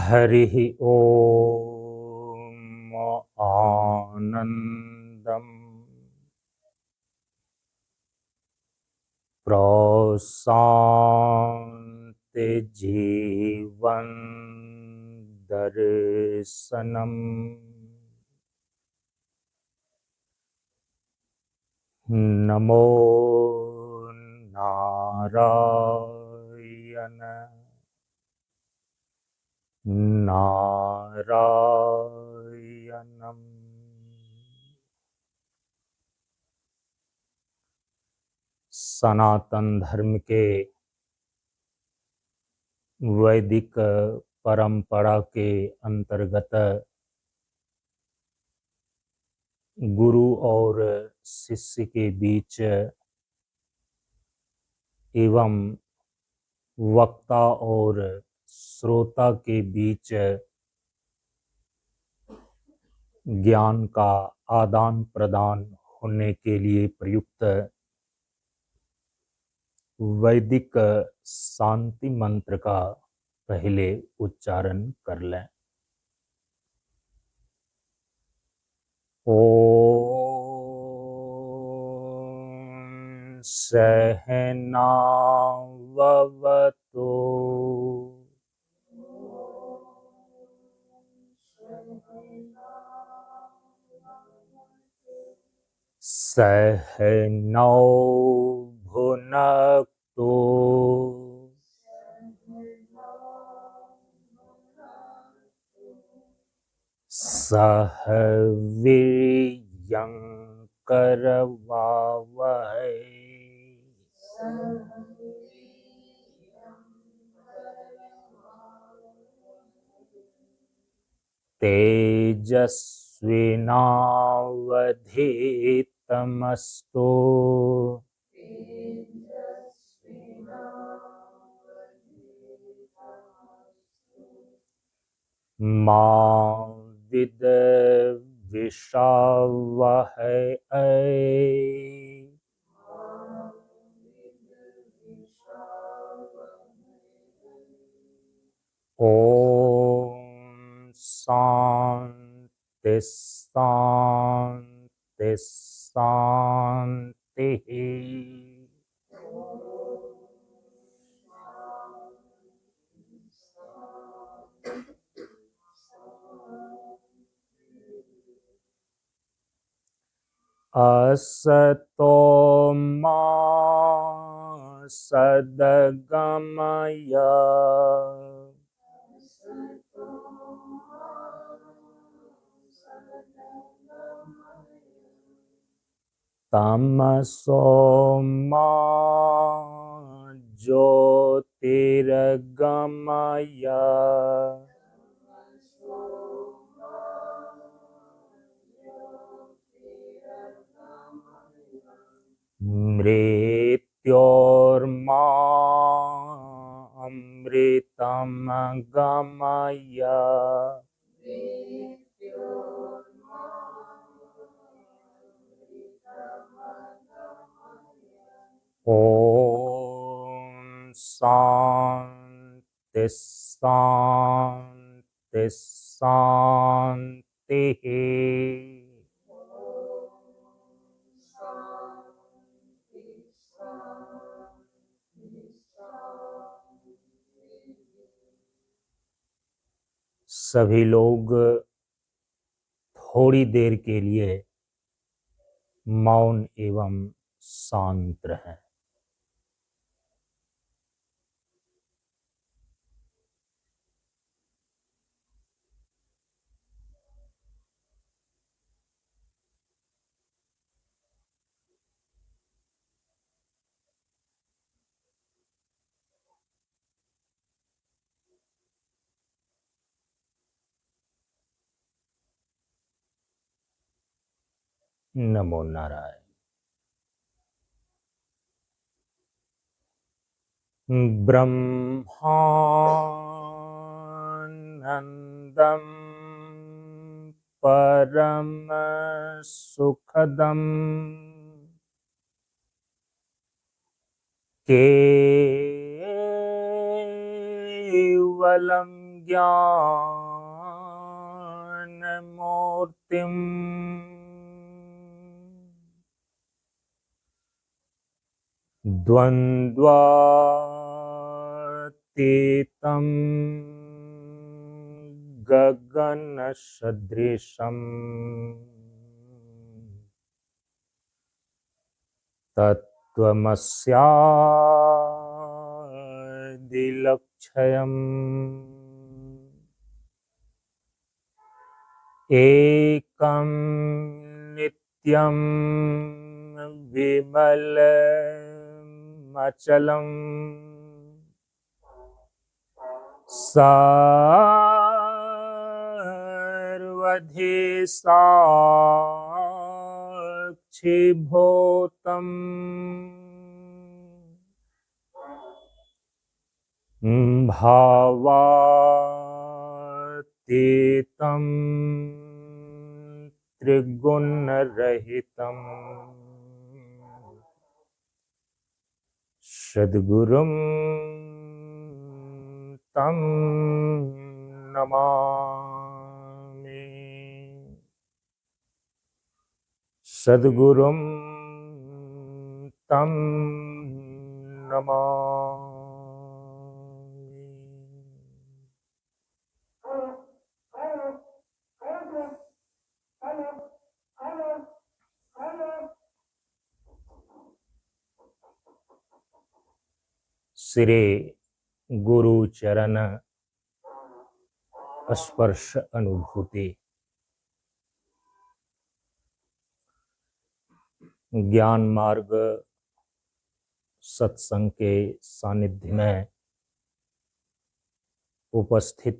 हरिः ॐ आनन्दम् प्रशान्ति जीवन दर्शनम् नमो नारायण नारायणम्। सनातन धर्म के वैदिक परंपरा के अंतर्गत गुरु और शिष्य के बीच एवं वक्ता और श्रोता के बीच ज्ञान का आदान प्रदान होने के लिए प्रयुक्त वैदिक शांति मंत्र का पहले उच्चारण कर लें। ओम सहनाववतु सहनौ भुनक्तु सह वीर्यं करवावहै तेजस्विनावधीतमस्तु मा विद्विषावहै। ओम शांति शांति शांति। असतो मा सद्गमय तमसो मा ज्योतिर्गमय मृत्योर्मा अमृतं गमय। ओम शांति शांति शांति। सभी लोग थोड़ी देर के लिए मौन एवं शांत रहें। नमो नारायण। ब्रह्मानंदं परम सुखदं केवलं ज्ञानमूर्तिम् द्वन्द्वातीतं गगनसदृशम् तत्त्वमस्यादिलक्ष्यम् एकं नित्यं विमलमचलम् सर्वधि साक्षिभूतम् भावातीतं त्रिगुणरहितम् सद्गुरुं तं नमामि। सद्गुरुं तं नमामि। श्री गुरु चरण स्पर्श अनुभूति। ज्ञान मार्ग सत्संग के सानिध्य में उपस्थित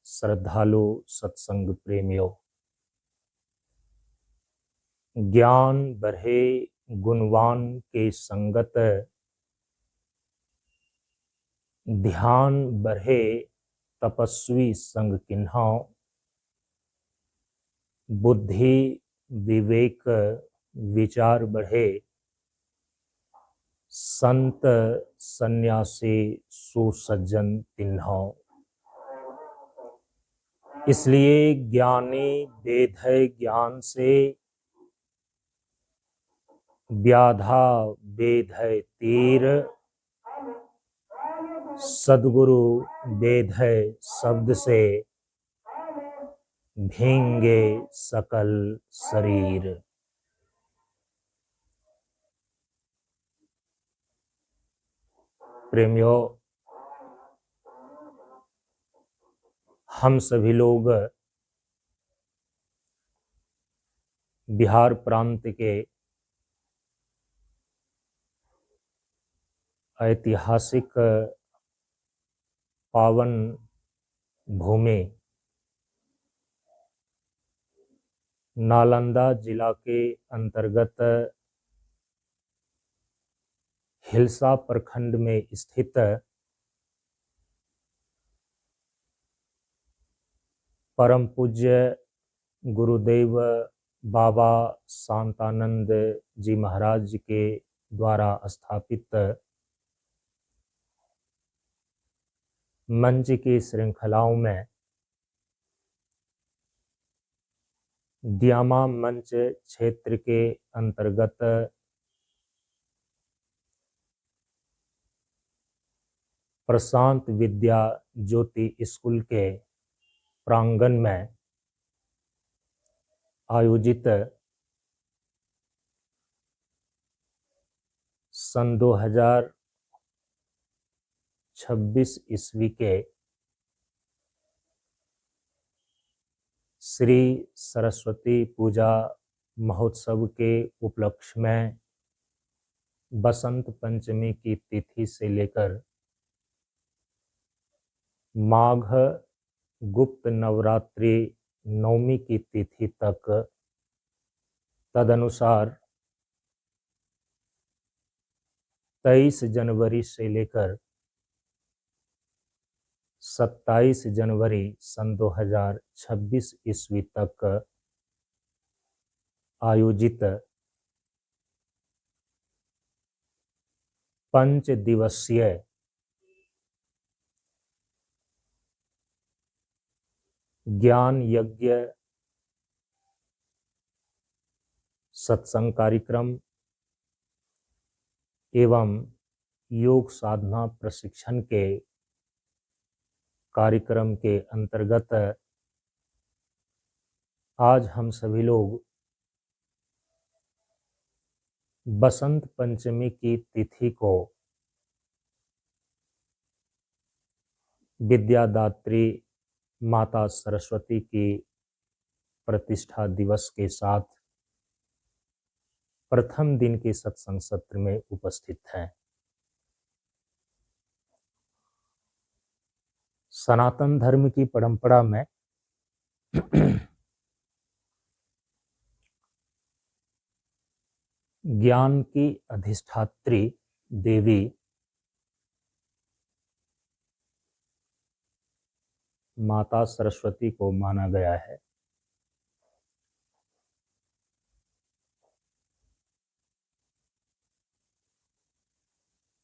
श्रद्धालु सत्संग प्रेमियों, ज्ञान बढ़े गुणवान के संगत, ध्यान बढ़े तपस्वी संग किन्हां, बुद्धि विवेक विचार बढ़े संत सन्यासी सुसज्जन तिन्हां। इसलिए ज्ञानी वेद है ज्ञान से, व्याधा वेद है तीर, सद्गुरु वेद है शब्द से, भींगे सकल शरीर। प्रेमियों, हम सभी लोग बिहार प्रांत के ऐतिहासिक पावन भूमि नालंदा जिला के अंतर्गत हिलसा प्रखंड में स्थित परम पूज्य गुरुदेव बाबा शांतानंद जी महाराज के द्वारा स्थापित मंच की श्रृंखलाओं में द्यामा मंच क्षेत्र के अंतर्गत प्रशांत विद्या ज्योति स्कूल के प्रांगण में आयोजित सन 2026 ईस्वी के श्री सरस्वती पूजा महोत्सव के उपलक्ष्य में बसंत पंचमी की तिथि से लेकर माघ गुप्त नवरात्रि नवमी की तिथि तक, तदनुसार 23 जनवरी से लेकर 27 जनवरी सन 2026 ईस्वी तक आयोजित 5 दिवसीय ज्ञान यज्ञ सत्संग कार्यक्रम एवं योग साधना प्रशिक्षण के कार्यक्रम के अंतर्गत आज हम सभी लोग बसंत पंचमी की तिथि को विद्यादात्री माता सरस्वती की प्रतिष्ठा दिवस के साथ प्रथम दिन के सत्संग सत्र में उपस्थित हैं। सनातन धर्म की परंपरा में ज्ञान की अधिष्ठात्री देवी माता सरस्वती को माना गया है।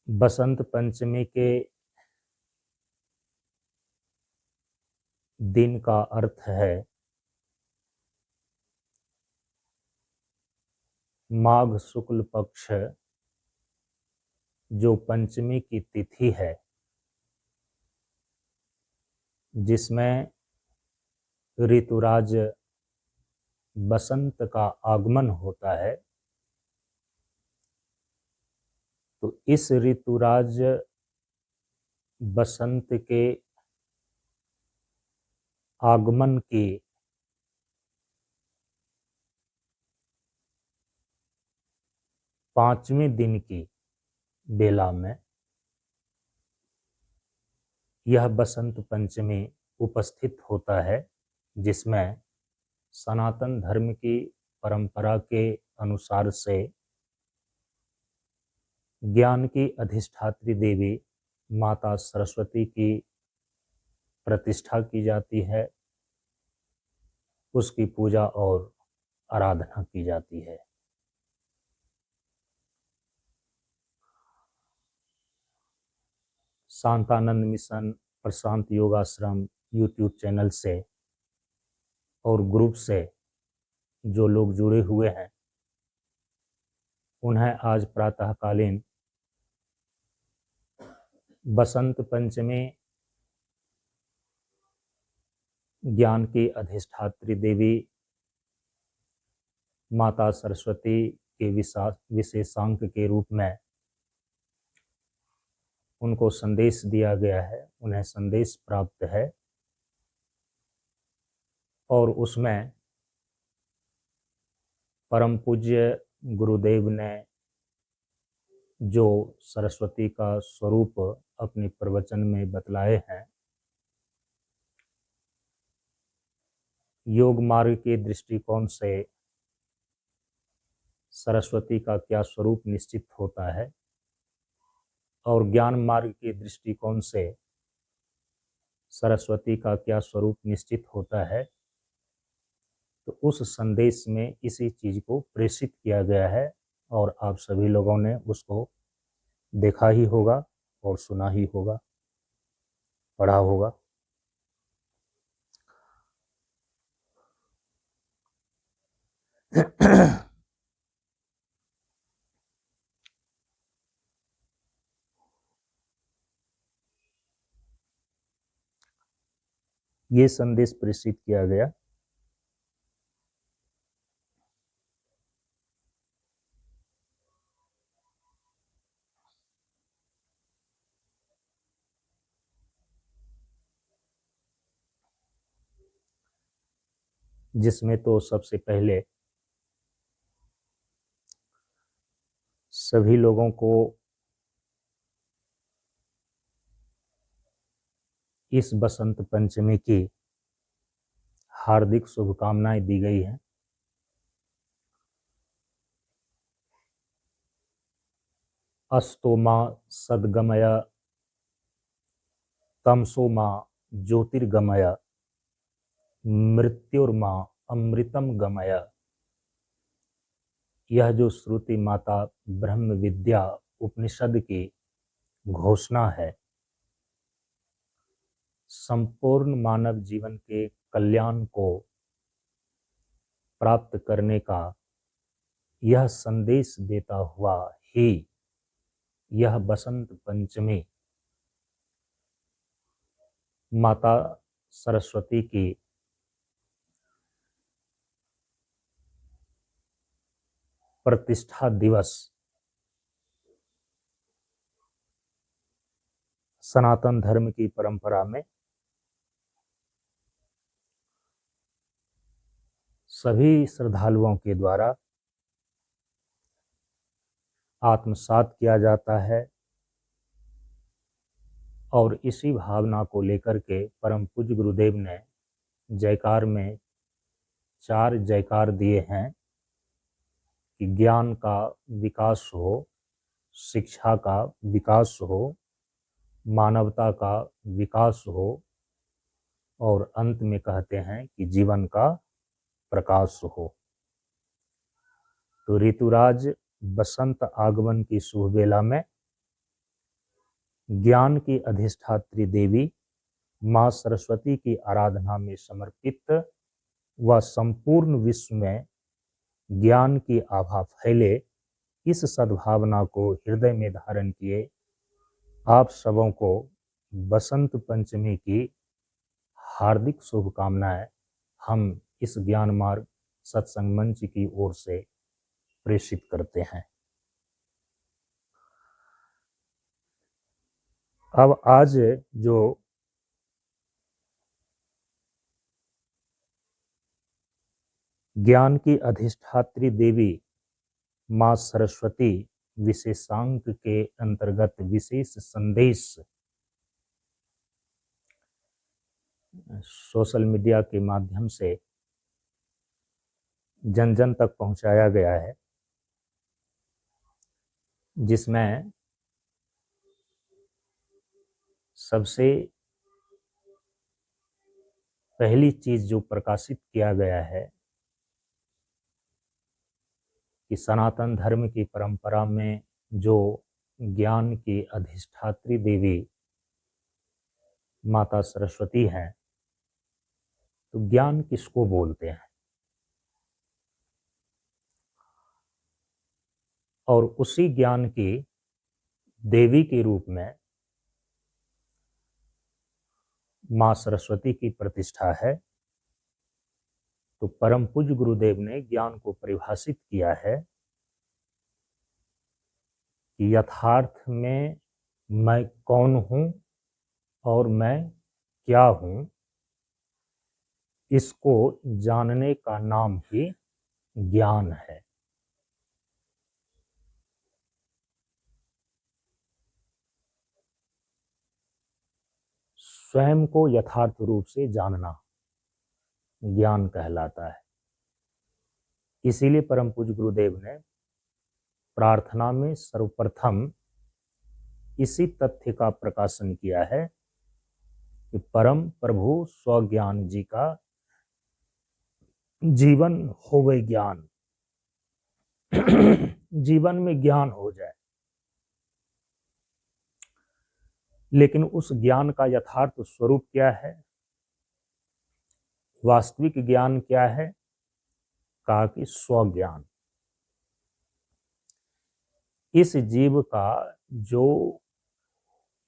बसंत पंचमी के दिन का अर्थ है माघ शुक्ल पक्ष, जो पंचमी की तिथि है, जिसमें ऋतुराज बसंत का आगमन होता है। तो इस ऋतुराज बसंत के आगमन की पांचवें दिन की बेला में यह बसंत पंचमी उपस्थित होता है, जिसमें सनातन धर्म की परंपरा के अनुसार से ज्ञान की अधिष्ठात्री देवी माता सरस्वती की प्रतिष्ठा की जाती है, उसकी पूजा और आराधना की जाती है। शांतानंद मिशन प्रशांत योगाश्रम यूट्यूब चैनल से और ग्रुप से जो लोग जुड़े हुए हैं, उन्हें आज प्रातःकालीन बसंत पंचमी ज्ञान की अधिष्ठात्री देवी माता सरस्वती के विशेषांक के रूप में उनको संदेश दिया गया है, उन्हें संदेश प्राप्त है और उसमें परम पूज्य गुरुदेव ने जो सरस्वती का स्वरूप अपने प्रवचन में बतलाए हैं, योग मार्ग के दृष्टिकोण से सरस्वती का क्या स्वरूप निश्चित होता है और ज्ञान मार्ग के दृष्टिकोण से सरस्वती का क्या स्वरूप निश्चित होता है, तो उस संदेश में इसी चीज को प्रेषित किया गया है और आप सभी लोगों ने उसको देखा ही होगा और सुना ही होगा, पढ़ा होगा। ये संदेश प्रेषित किया गया। जिसमें तो सबसे पहले सभी लोगों को इस बसंत पंचमी की हार्दिक शुभकामनाएं दी गई हैं। अस्तो मां सद्गमय, तमसो मां ज्योतिर्गमय, मृत्युर्मां अमृतम गमय। यह जो श्रुति माता ब्रह्म विद्या उपनिषद की घोषणा है, संपूर्ण मानव जीवन के कल्याण को प्राप्त करने का यह संदेश देता हुआ ही यह बसंत पंचमी माता सरस्वती की प्रतिष्ठा दिवस सनातन धर्म की परंपरा में सभी श्रद्धालुओं के द्वारा आत्मसात किया जाता है और इसी भावना को लेकर के परम पूज्य गुरुदेव ने जयकार में 4 जयकार दिए हैं कि ज्ञान का विकास हो, शिक्षा का विकास हो, मानवता का विकास हो और अंत में कहते हैं कि जीवन का प्रकाश हो। तो ऋतुराज बसंत आगमन की शुभ बेला में ज्ञान की अधिष्ठात्री देवी मां सरस्वती की आराधना में समर्पित व संपूर्ण विश्व में ज्ञान की आभा फैले, इस सद्भावना को हृदय में धारण किए आप सबों को बसंत पंचमी की हार्दिक शुभकामनाएं हम इस ज्ञान मार्ग सत्संग मंच की ओर से प्रेषित करते हैं। अब आज जो ज्ञान की अधिष्ठात्री देवी मां सरस्वती विशेषांक के अंतर्गत विशेष संदेश सोशल मीडिया के माध्यम से जन जन तक पहुंचाया गया है, जिसमें सबसे पहली चीज जो प्रकाशित किया गया है कि सनातन धर्म की परंपरा में जो ज्ञान की अधिष्ठात्री देवी माता सरस्वती हैं, तो ज्ञान किसको बोलते हैं और उसी ज्ञान की देवी के रूप में मां सरस्वती की प्रतिष्ठा है। तो परम पूज्य गुरुदेव ने ज्ञान को परिभाषित किया है कि यथार्थ में मैं कौन हूं और मैं क्या हूं, इसको जानने का नाम ही ज्ञान है। स्वयं को यथार्थ रूप से जानना ज्ञान कहलाता है। इसीलिए परम पूज्य गुरुदेव ने प्रार्थना में सर्वप्रथम इसी तथ्य का प्रकाशन किया है कि परम प्रभु स्वज्ञान जी का जीवन होवे ज्ञान जीवन में ज्ञान हो जाए। लेकिन उस ज्ञान का यथार्थ स्वरूप क्या है, वास्तविक ज्ञान क्या है? कहा कि स्वज्ञान। इस जीव का जो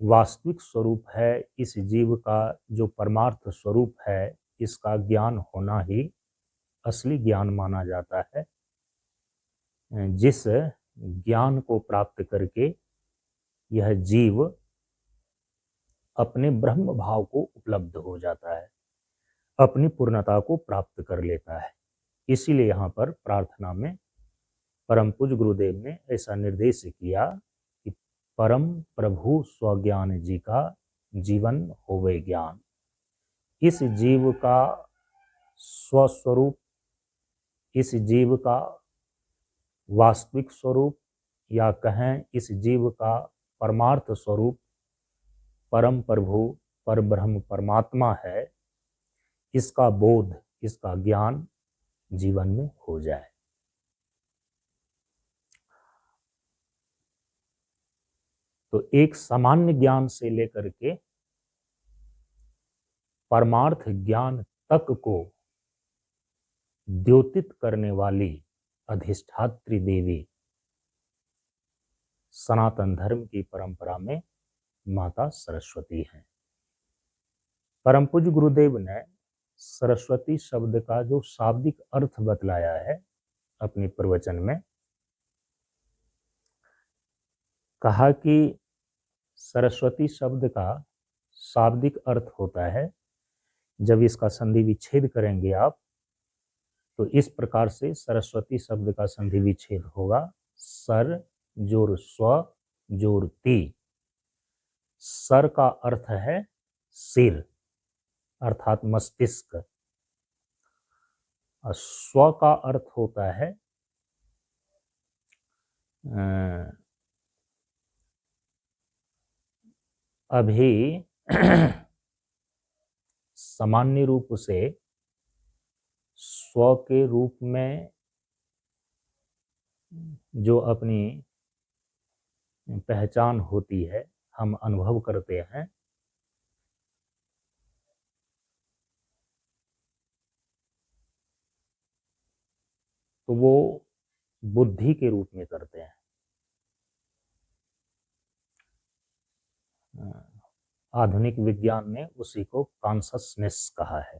वास्तविक स्वरूप है, इस जीव का जो परमार्थ स्वरूप है, इसका ज्ञान होना ही असली ज्ञान माना जाता है। जिस ज्ञान को प्राप्त करके यह जीव अपने ब्रह्म भाव को उपलब्ध हो जाता है, अपनी पूर्णता को प्राप्त कर लेता है। इसीलिए यहाँ पर प्रार्थना में परम पूज्य गुरुदेव ने ऐसा निर्देश किया कि परम प्रभु स्वज्ञान जी का जीवन होवे ज्ञान। इस जीव का स्वस्वरूप, इस जीव का वास्तविक स्वरूप, या कहें इस जीव का परमार्थ स्वरूप परम प्रभु परब्रह्म परमात्मा है, इसका बोध, इसका ज्ञान जीवन में हो जाए। तो एक सामान्य ज्ञान से लेकर के परमार्थ ज्ञान तक को द्योतित करने वाली अधिष्ठात्री देवी सनातन धर्म की परंपरा में माता सरस्वती हैं। परम पूज्य गुरुदेव ने सरस्वती शब्द का जो शाब्दिक अर्थ बतलाया है अपने प्रवचन में, कहा कि सरस्वती शब्द का शाब्दिक अर्थ होता है, जब इसका संधि विच्छेद करेंगे आप तो इस प्रकार से सरस्वती शब्द का संधि विच्छेद होगा, सर जोर स्व जोर ती। सर का अर्थ है सिर अर्थात मस्तिष्क, और स्व का अर्थ होता है अभी सामान्य रूप से स्व के रूप में जो अपनी पहचान होती है, हम अनुभव करते हैं, तो वो बुद्धि के रूप में करते हैं। आधुनिक विज्ञान ने उसी को कॉन्शसनेस कहा है,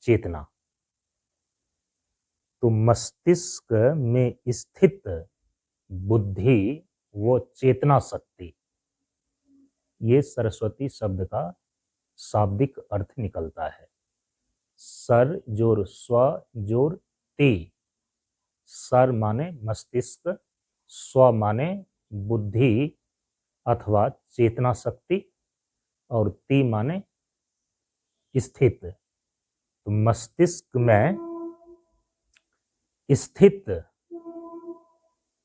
चेतना। तो मस्तिष्क में स्थित बुद्धि वो चेतना शक्ति, ये सरस्वती शब्द का शाब्दिक अर्थ निकलता है। सर जोर स्व जोर ती। सर माने मस्तिष्क, स्व माने बुद्धि अथवा चेतना शक्ति, और ती माने स्थित। तो मस्तिष्क में स्थित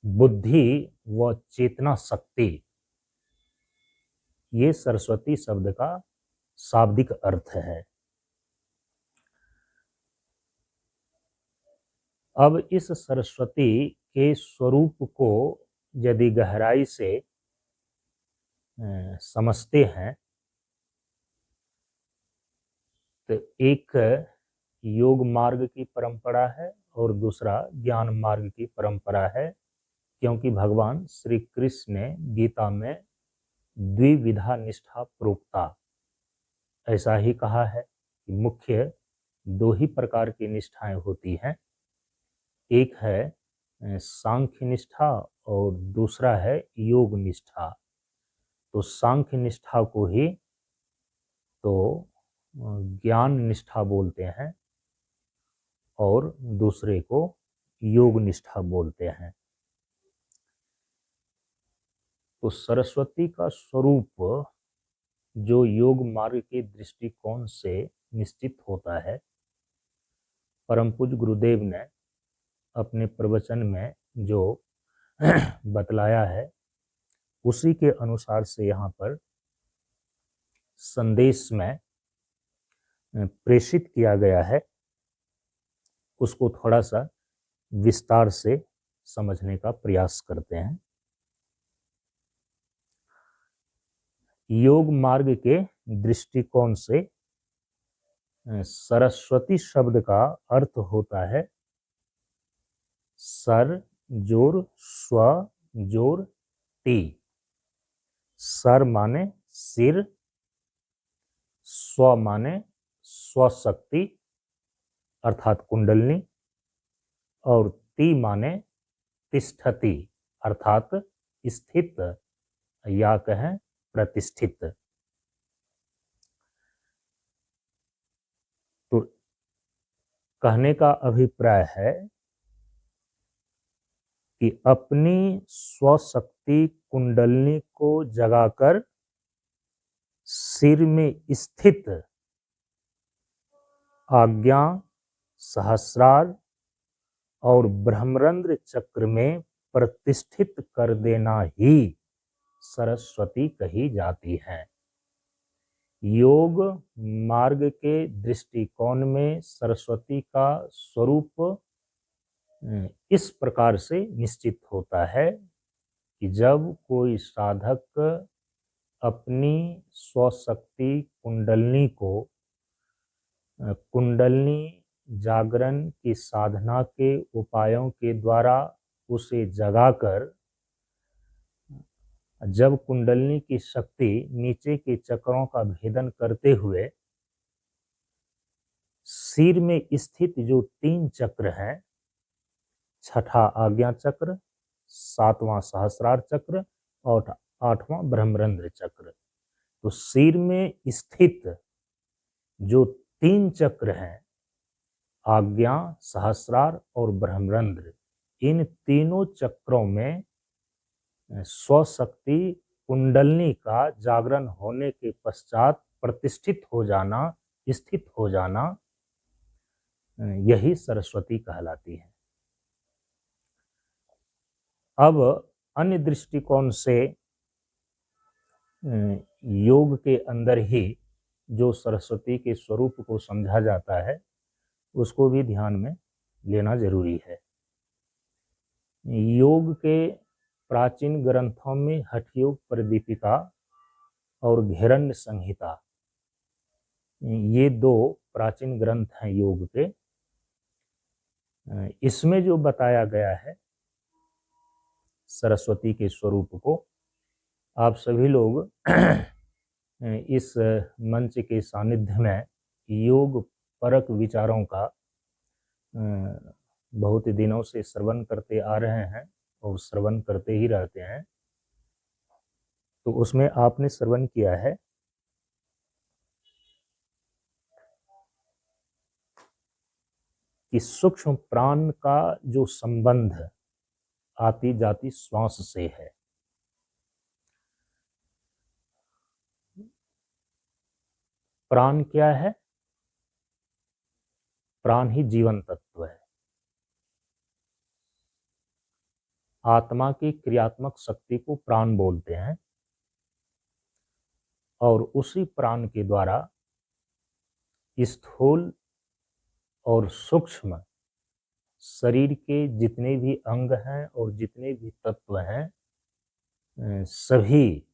बुद्धि व चेतना शक्ति, ये सरस्वती शब्द का शाब्दिक अर्थ है। अब इस सरस्वती के स्वरूप को यदि गहराई से समझते हैं तो एक योग मार्ग की परंपरा है और दूसरा ज्ञान मार्ग की परंपरा है, क्योंकि भगवान श्री कृष्ण ने गीता में द्विविधा निष्ठा प्रोक्ता ऐसा ही कहा है कि मुख्य दो ही प्रकार की निष्ठाएं होती हैं, एक है सांख्य निष्ठा और दूसरा है योग निष्ठा। तो सांख्य निष्ठा को ही तो ज्ञान निष्ठा बोलते हैं और दूसरे को योग निष्ठा बोलते हैं। तो सरस्वती का स्वरूप जो योग मार्ग के दृष्टिकोण से निश्चित होता है, परम पूज्य गुरुदेव ने अपने प्रवचन में जो बतलाया है उसी के अनुसार से यहाँ पर संदेश में प्रेषित किया गया है। उसको थोड़ा सा विस्तार से समझने का प्रयास करते हैं। योग मार्ग के दृष्टिकोण से सरस्वती शब्द का अर्थ होता है सर जोर स्व जोर ती। सर माने सिर, स्व माने स्वशक्ति अर्थात कुंडलनी, और ती माने तिष्ठति अर्थात स्थित या कहें प्रतिष्ठित। तो कहने का अभिप्राय है कि अपनी स्वशक्ति कुंडलनी को जगाकर सिर में स्थित आज्ञा, सहस्रार और ब्रह्मरंध्र चक्र में प्रतिष्ठित कर देना ही सरस्वती कही जाती है। योग मार्ग के दृष्टिकोण में सरस्वती का स्वरूप इस प्रकार से निश्चित होता है कि जब कोई साधक अपनी स्वशक्ति कुंडलनी को कुंडलनी जागरण की साधना के उपायों के द्वारा उसे जगाकर जब कुंडलनी की शक्ति नीचे के चक्रों का भेदन करते हुए सिर में स्थित जो 3 चक्र हैं, छठा आज्ञा चक्र, 7वां सहस्रार चक्र और 8वां ब्रह्मरंध्र चक्र, तो सिर में स्थित जो 3 चक्र हैं, आज्ञा, सहस्रार और ब्रह्मरंध्र, इन तीनों चक्रों में स्वशक्ति कुंडलनी का जागरण होने के पश्चात प्रतिष्ठित हो जाना, स्थित हो जाना, यही सरस्वती कहलाती है। अब अन्य दृष्टिकोण से योग के अंदर ही जो सरस्वती के स्वरूप को समझा जाता है, उसको भी ध्यान में लेना जरूरी है। योग के प्राचीन ग्रंथों में हठयोग प्रदीपिका और घेरण्य संहिता, ये 2 प्राचीन ग्रंथ हैं योग के। इसमें जो बताया गया है सरस्वती के स्वरूप को, आप सभी लोग इस मंच के सानिध्य में योग परक विचारों का बहुत दिनों से श्रवण करते आ रहे हैं और श्रवण करते ही रहते हैं। तो उसमें आपने श्रवण किया है कि सूक्ष्म प्राण का जो संबंध आती जाती श्वास से है, प्राण क्या है? प्राण ही जीवन तत्व है। आत्मा की क्रियात्मक शक्ति को प्राण बोलते हैं और उसी प्राण के द्वारा स्थूल और सूक्ष्म शरीर के जितने भी अंग हैं और जितने भी तत्व हैं, सभी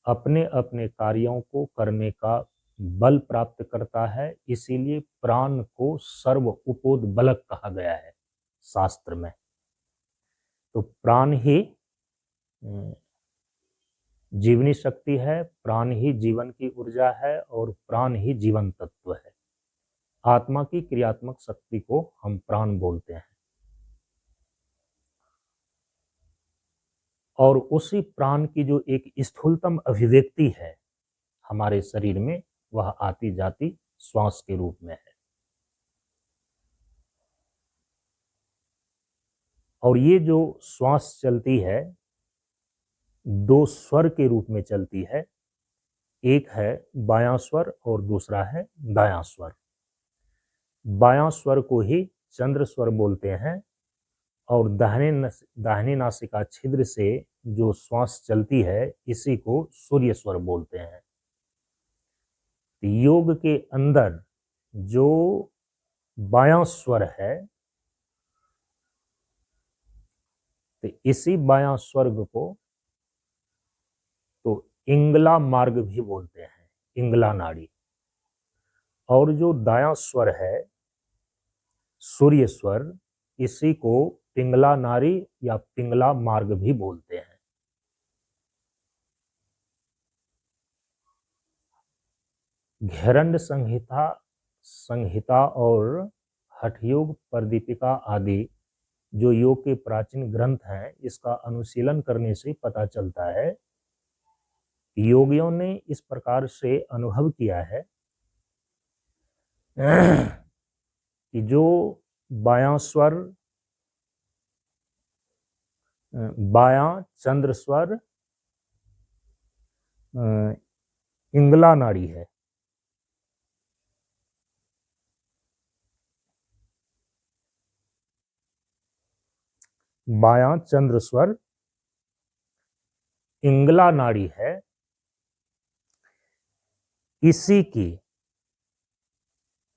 अपने अपने कार्यों को करने का बल प्राप्त करता है। इसीलिए प्राण को सर्व उपोद्बलक कहा गया है शास्त्र में। तो प्राण ही जीवनी शक्ति है, प्राण ही जीवन की ऊर्जा है और प्राण ही जीवन तत्व है। आत्मा की क्रियात्मक शक्ति को हम प्राण बोलते हैं और उसी प्राण की जो एक स्थूलतम अभिव्यक्ति है हमारे शरीर में, वह आती जाती श्वास के रूप में है। और ये जो श्वास चलती है 2 स्वर के रूप में चलती है, एक है बायां स्वर और दूसरा है दायां स्वर। बायां स्वर को ही चंद्र स्वर बोलते हैं और दाहिने नासिका छिद्र से जो श्वास चलती है, इसी को सूर्य स्वर बोलते हैं। योग के अंदर जो बायां स्वर है, तो इसी बायां स्वर्ग को तो इंगला मार्ग भी बोलते हैं, इंगला नाड़ी। और जो दायां स्वर है सूर्य स्वर, इसी को पिंगला नाड़ी या पिंगला मार्ग भी बोलते हैं। घेरण्य संहिता और हठयोग प्रदीपिका आदि जो योग के प्राचीन ग्रंथ हैं, इसका अनुशीलन करने से पता चलता है, योगियों ने इस प्रकार से अनुभव किया है कि जो बायां स्वर, बायां चंद्र स्वर इंगला नाड़ी है, बायां चंद्र स्वर इंगला नाड़ी है, इसी की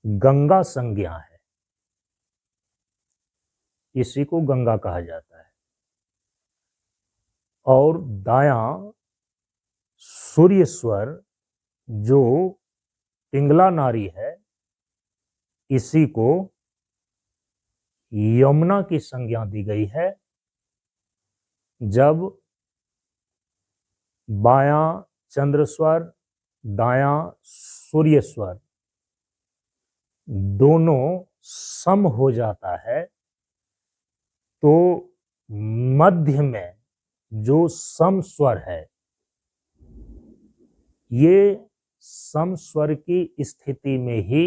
गंगा संज्ञा है, इसी को गंगा कहा जाता है। और दायां सूर्य स्वर जो पिंगला नाड़ी है, इसी को यमुना की संज्ञा दी गई है। जब बायां चंद्र स्वर, दायां सूर्य स्वर दोनों सम हो जाता है तो मध्य में जो सम स्वर है, ये सम स्वर की स्थिति में ही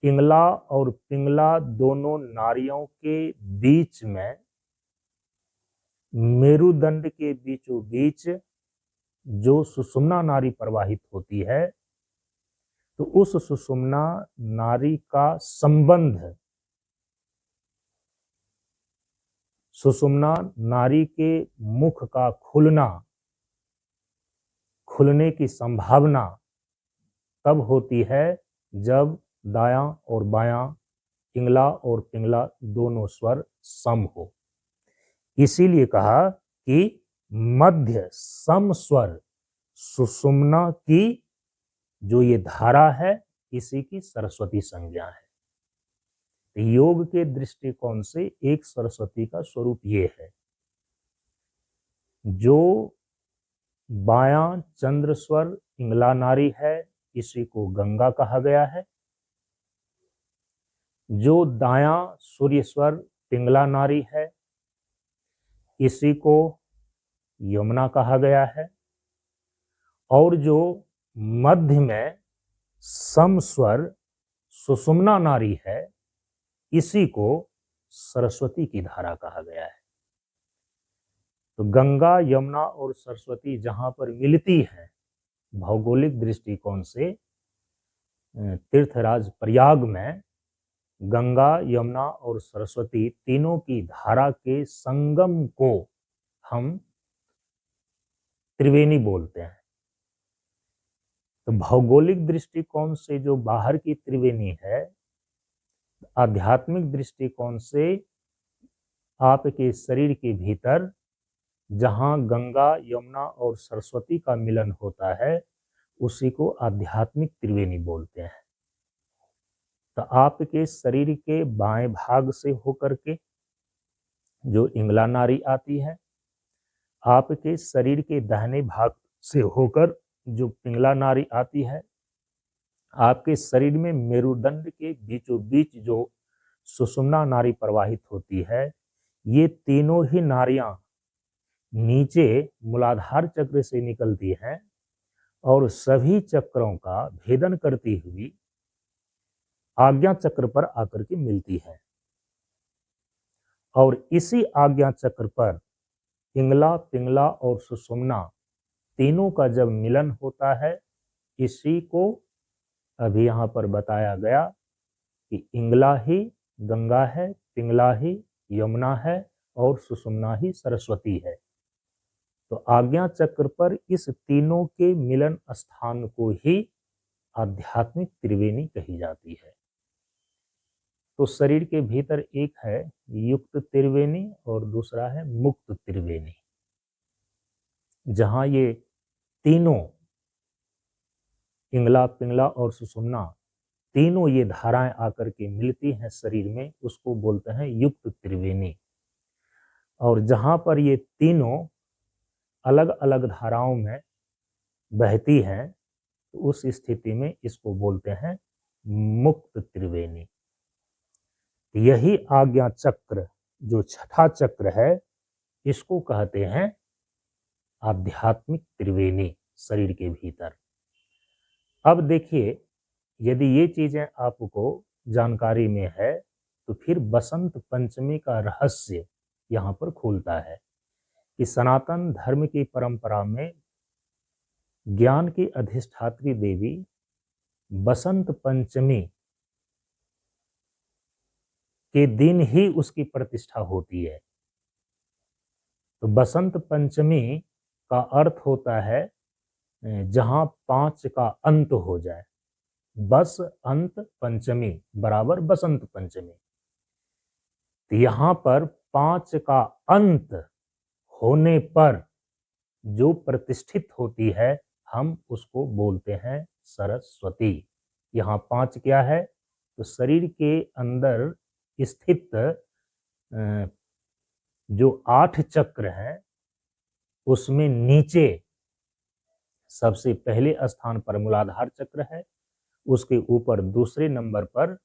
इंगला और पिंगला दोनों नारियों के बीच में, मेरुदंड के बीचों बीच जो सुषुम्ना नाड़ी प्रवाहित होती है, तो उस सुषुम्ना नाड़ी का संबंध सुषुम्ना नाड़ी के मुख का खुलने की संभावना तब होती है जब दायां और बायां, इंगला और पिंगला दोनों स्वर सम हो। इसीलिए कहा कि मध्य सम स्वर सुषुम्ना की जो ये धारा है, इसी की सरस्वती संज्ञा है। योग के दृष्टिकोण से एक सरस्वती का स्वरूप ये है। जो बायां चंद्र स्वर इंगला नाड़ी है, इसी को गंगा कहा गया है। जो दायां सूर्य स्वर पिंगला नाड़ी है, इसी को यमुना कहा गया है। और जो मध्य में सम स्वर सुषुम्ना नाड़ी है, इसी को सरस्वती की धारा कहा गया है। तो गंगा, यमुना और सरस्वती जहां पर मिलती है, भौगोलिक दृष्टिकोण से तीर्थराज प्रयाग में गंगा, यमुना और सरस्वती तीनों की धारा के संगम को हम त्रिवेणी बोलते हैं। तो भौगोलिक दृष्टिकोण से जो बाहर की त्रिवेणी है, आध्यात्मिक दृष्टिकोण से आपके शरीर के भीतर जहां गंगा, यमुना और सरस्वती का मिलन होता है, उसी को आध्यात्मिक त्रिवेणी बोलते हैं। तो आपके शरीर के बाएं भाग से होकर के जो इंगला नाड़ी आती है, आपके शरीर के दाहिने भाग से होकर जो पिंगला नाड़ी आती है, आपके शरीर में मेरुदंड के बीचों बीच जो सुषुम्ना नाड़ी प्रवाहित होती है, ये तीनों ही नाड़ियां नीचे मूलाधार चक्र से निकलती हैं और सभी चक्रों का भेदन करती हुई आज्ञा चक्र पर आकर के मिलती है। और इसी आज्ञा चक्र पर इंगला, पिंगला और सुषुम्ना तीनों का जब मिलन होता है, इसी को अभी यहाँ पर बताया गया कि इंगला ही गंगा है, पिंगला ही यमुना है और सुषुम्ना ही सरस्वती है। तो आज्ञा चक्र पर इस तीनों के मिलन स्थान को ही आध्यात्मिक त्रिवेणी कही जाती है। तो शरीर के भीतर एक है युक्त त्रिवेणी और दूसरा है मुक्त त्रिवेणी। जहां ये तीनों इंगला, पिंगला और सुषुम्ना तीनों ये धाराएं आकर के मिलती हैं शरीर में, उसको बोलते हैं युक्त त्रिवेणी। और जहां पर ये तीनों अलग अलग धाराओं में बहती हैं, तो उस स्थिति में इसको बोलते हैं मुक्त त्रिवेणी। यही आज्ञा चक्र जो छठा चक्र है, इसको कहते हैं आध्यात्मिक त्रिवेणी शरीर के भीतर। अब देखिए, यदि ये चीजें आपको जानकारी में है, तो फिर बसंत पंचमी का रहस्य यहाँ पर खुलता है कि सनातन धर्म की परंपरा में ज्ञान की अधिष्ठात्री देवी बसंत पंचमी के दिन ही उसकी प्रतिष्ठा होती है। तो बसंत पंचमी का अर्थ होता है जहां 5 का अंत हो जाए। बस अंत पंचमी बराबर बसंत पंचमी। तो यहां पर 5 का अंत होने पर जो प्रतिष्ठित होती है, हम उसको बोलते हैं सरस्वती। यहाँ 5 क्या है? तो शरीर के अंदर स्थित जो 8 चक्र हैं उसमें नीचे सबसे पहले स्थान पर मूलाधार चक्र है, उसके ऊपर दूसरे नंबर पर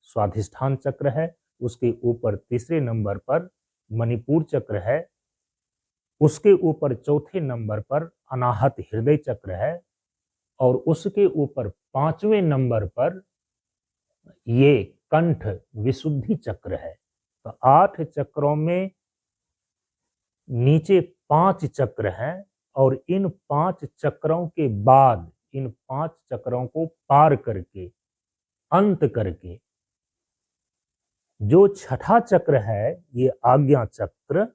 स्वाधिष्ठान चक्र है, उसके ऊपर तीसरे नंबर पर मणिपुर चक्र है, उसके ऊपर चौथे नंबर पर अनाहत हृदय चक्र है और उसके ऊपर 5वें नंबर पर ये कंठ विशुद्धि चक्र है। तो 8 चक्रों में नीचे 5 चक्र हैं और इन 5 चक्रों के बाद इन 5 चक्रों को पार करके अंत करके जो छठा चक्र है ये आज्ञा चक्र,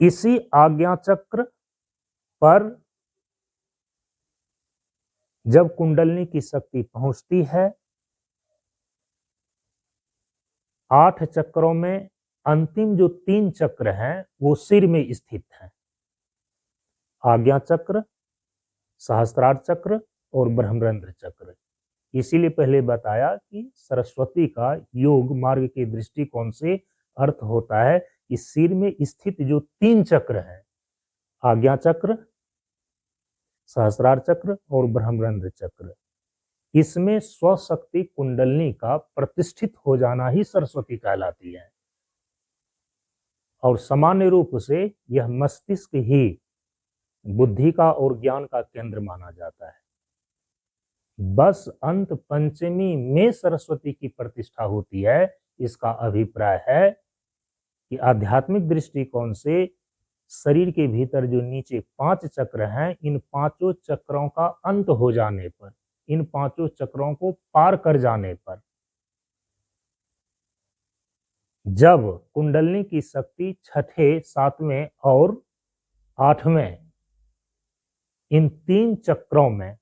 इसी आज्ञा चक्र पर जब कुंडलिनी की शक्ति पहुंचती है, 8 चक्रों में अंतिम जो 3 चक्र हैं वो सिर में स्थित हैं, आज्ञा चक्र, सहस्त्रार चक्र और ब्रह्मरंध्र चक्र। इसीलिए पहले बताया कि सरस्वती का योग मार्ग के दृष्टिकोण से अर्थ होता है कि सिर में स्थित जो 3 चक्र हैं, आज्ञा चक्र, सहस्त्रार चक्र और ब्रह्मरंध्र चक्र, इसमें स्वशक्ति कुंडलिनी का प्रतिष्ठित हो जाना ही सरस्वती कहलाती है। और सामान्य रूप से यह मस्तिष्क ही बुद्धि का और ज्ञान का केंद्र माना जाता है। बस अंत पंचमी में सरस्वती की प्रतिष्ठा होती है। इसका अभिप्राय है कि आध्यात्मिक दृष्टिकोण से शरीर के भीतर जो नीचे 5 चक्र हैं, इन 5 चक्रों का अंत हो जाने पर, इन 5 चक्रों को पार कर जाने पर, जब कुंडलिनी की शक्ति छठे, 7वें और 8वें इन 3 चक्रों में,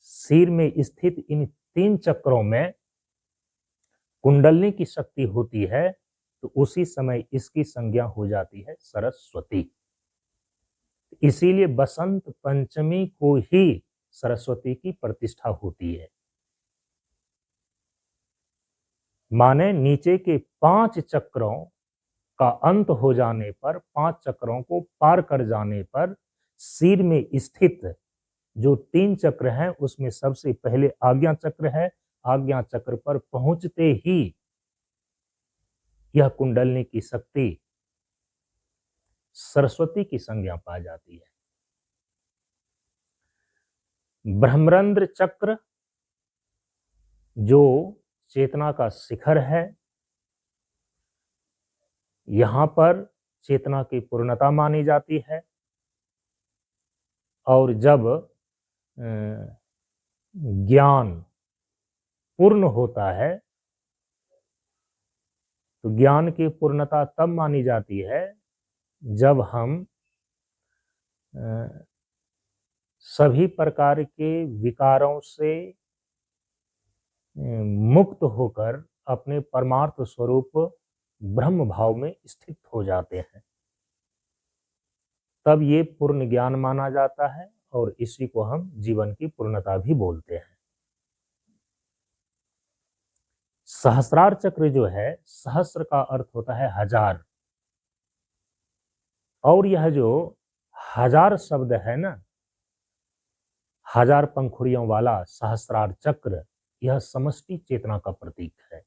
सिर में स्थित इन 3 चक्रों में कुंडलिनी की शक्ति होती है, तो उसी समय इसकी संज्ञा हो जाती है सरस्वती। इसीलिए बसंत पंचमी को ही सरस्वती की प्रतिष्ठा होती है। माने नीचे के 5 चक्रों का अंत हो जाने पर, 5 चक्रों को पार कर जाने पर, सिर में स्थित जो 3 चक्र हैं उसमें सबसे पहले आज्ञा चक्र है। आज्ञा चक्र पर पहुंचते ही यह कुंडलिनी की शक्ति सरस्वती की संज्ञा पा जाती है। ब्रह्मरंध्र चक्र जो चेतना का शिखर है, यहां पर चेतना की पूर्णता मानी जाती है और जब ज्ञान पूर्ण होता है तो ज्ञान की पूर्णता तब मानी जाती है जब हम सभी प्रकार के विकारों से मुक्त होकर अपने परमार्थ स्वरूप ब्रह्म भाव में स्थित हो जाते हैं, तब ये पूर्ण ज्ञान माना जाता है और इसी को हम जीवन की पूर्णता भी बोलते हैं। सहस्त्रार चक्र जो है, सहस्त्र का अर्थ होता है 1000, और यह जो 1000 शब्द है ना, 1000 पंखुड़ियों वाला सहस्त्रार चक्र, यह समष्टि चेतना का प्रतीक है।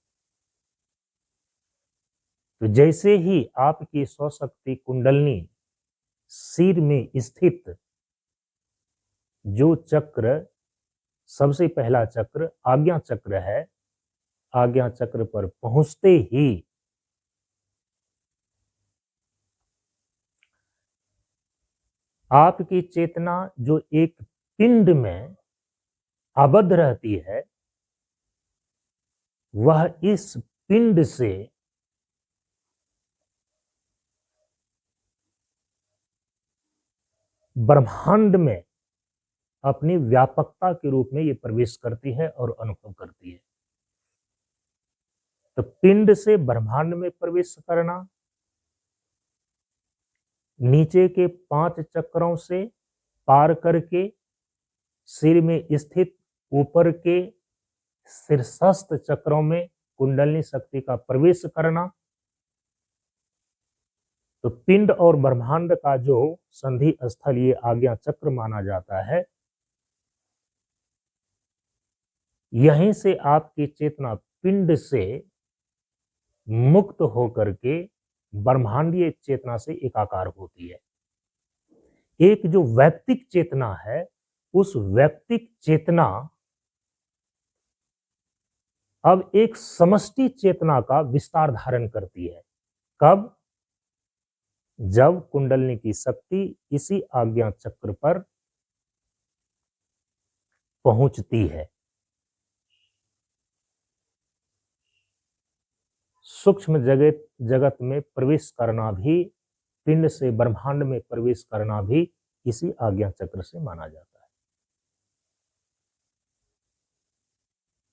तो जैसे ही आपकी स्वशक्ति कुंडलिनी सिर में स्थित जो चक्र, सबसे पहला चक्र आज्ञा चक्र है, आज्ञा चक्र पर पहुंचते ही आपकी चेतना जो एक पिंड में आबद्ध रहती है, वह इस पिंड से ब्रह्मांड में अपनी व्यापकता के रूप में ये प्रवेश करती है और अनुभव करती है। तो पिंड से ब्रह्मांड में प्रवेश करना, नीचे के 5 चक्रों से पार करके सिर में स्थित ऊपर के शीर्षस्थ चक्रों में कुंडलिनी शक्ति का प्रवेश करना। तो पिंड और ब्रह्मांड का जो संधि स्थल ये आज्ञा चक्र माना जाता है। यहीं से आपकी चेतना पिंड से मुक्त होकर के ब्रह्मांडीय चेतना से एकाकार होती है। एक जो वैयक्तिक चेतना है, उस वैयक्तिक चेतना अब एक समष्टि चेतना का विस्तार धारण करती है। कब? जब कुंडलिनी की शक्ति इसी आज्ञा चक्र पर पहुंचती है। सूक्ष्म जगत में प्रवेश करना भी, पिंड से ब्रह्मांड में प्रवेश करना भी इसी आज्ञा चक्र से माना जाता है।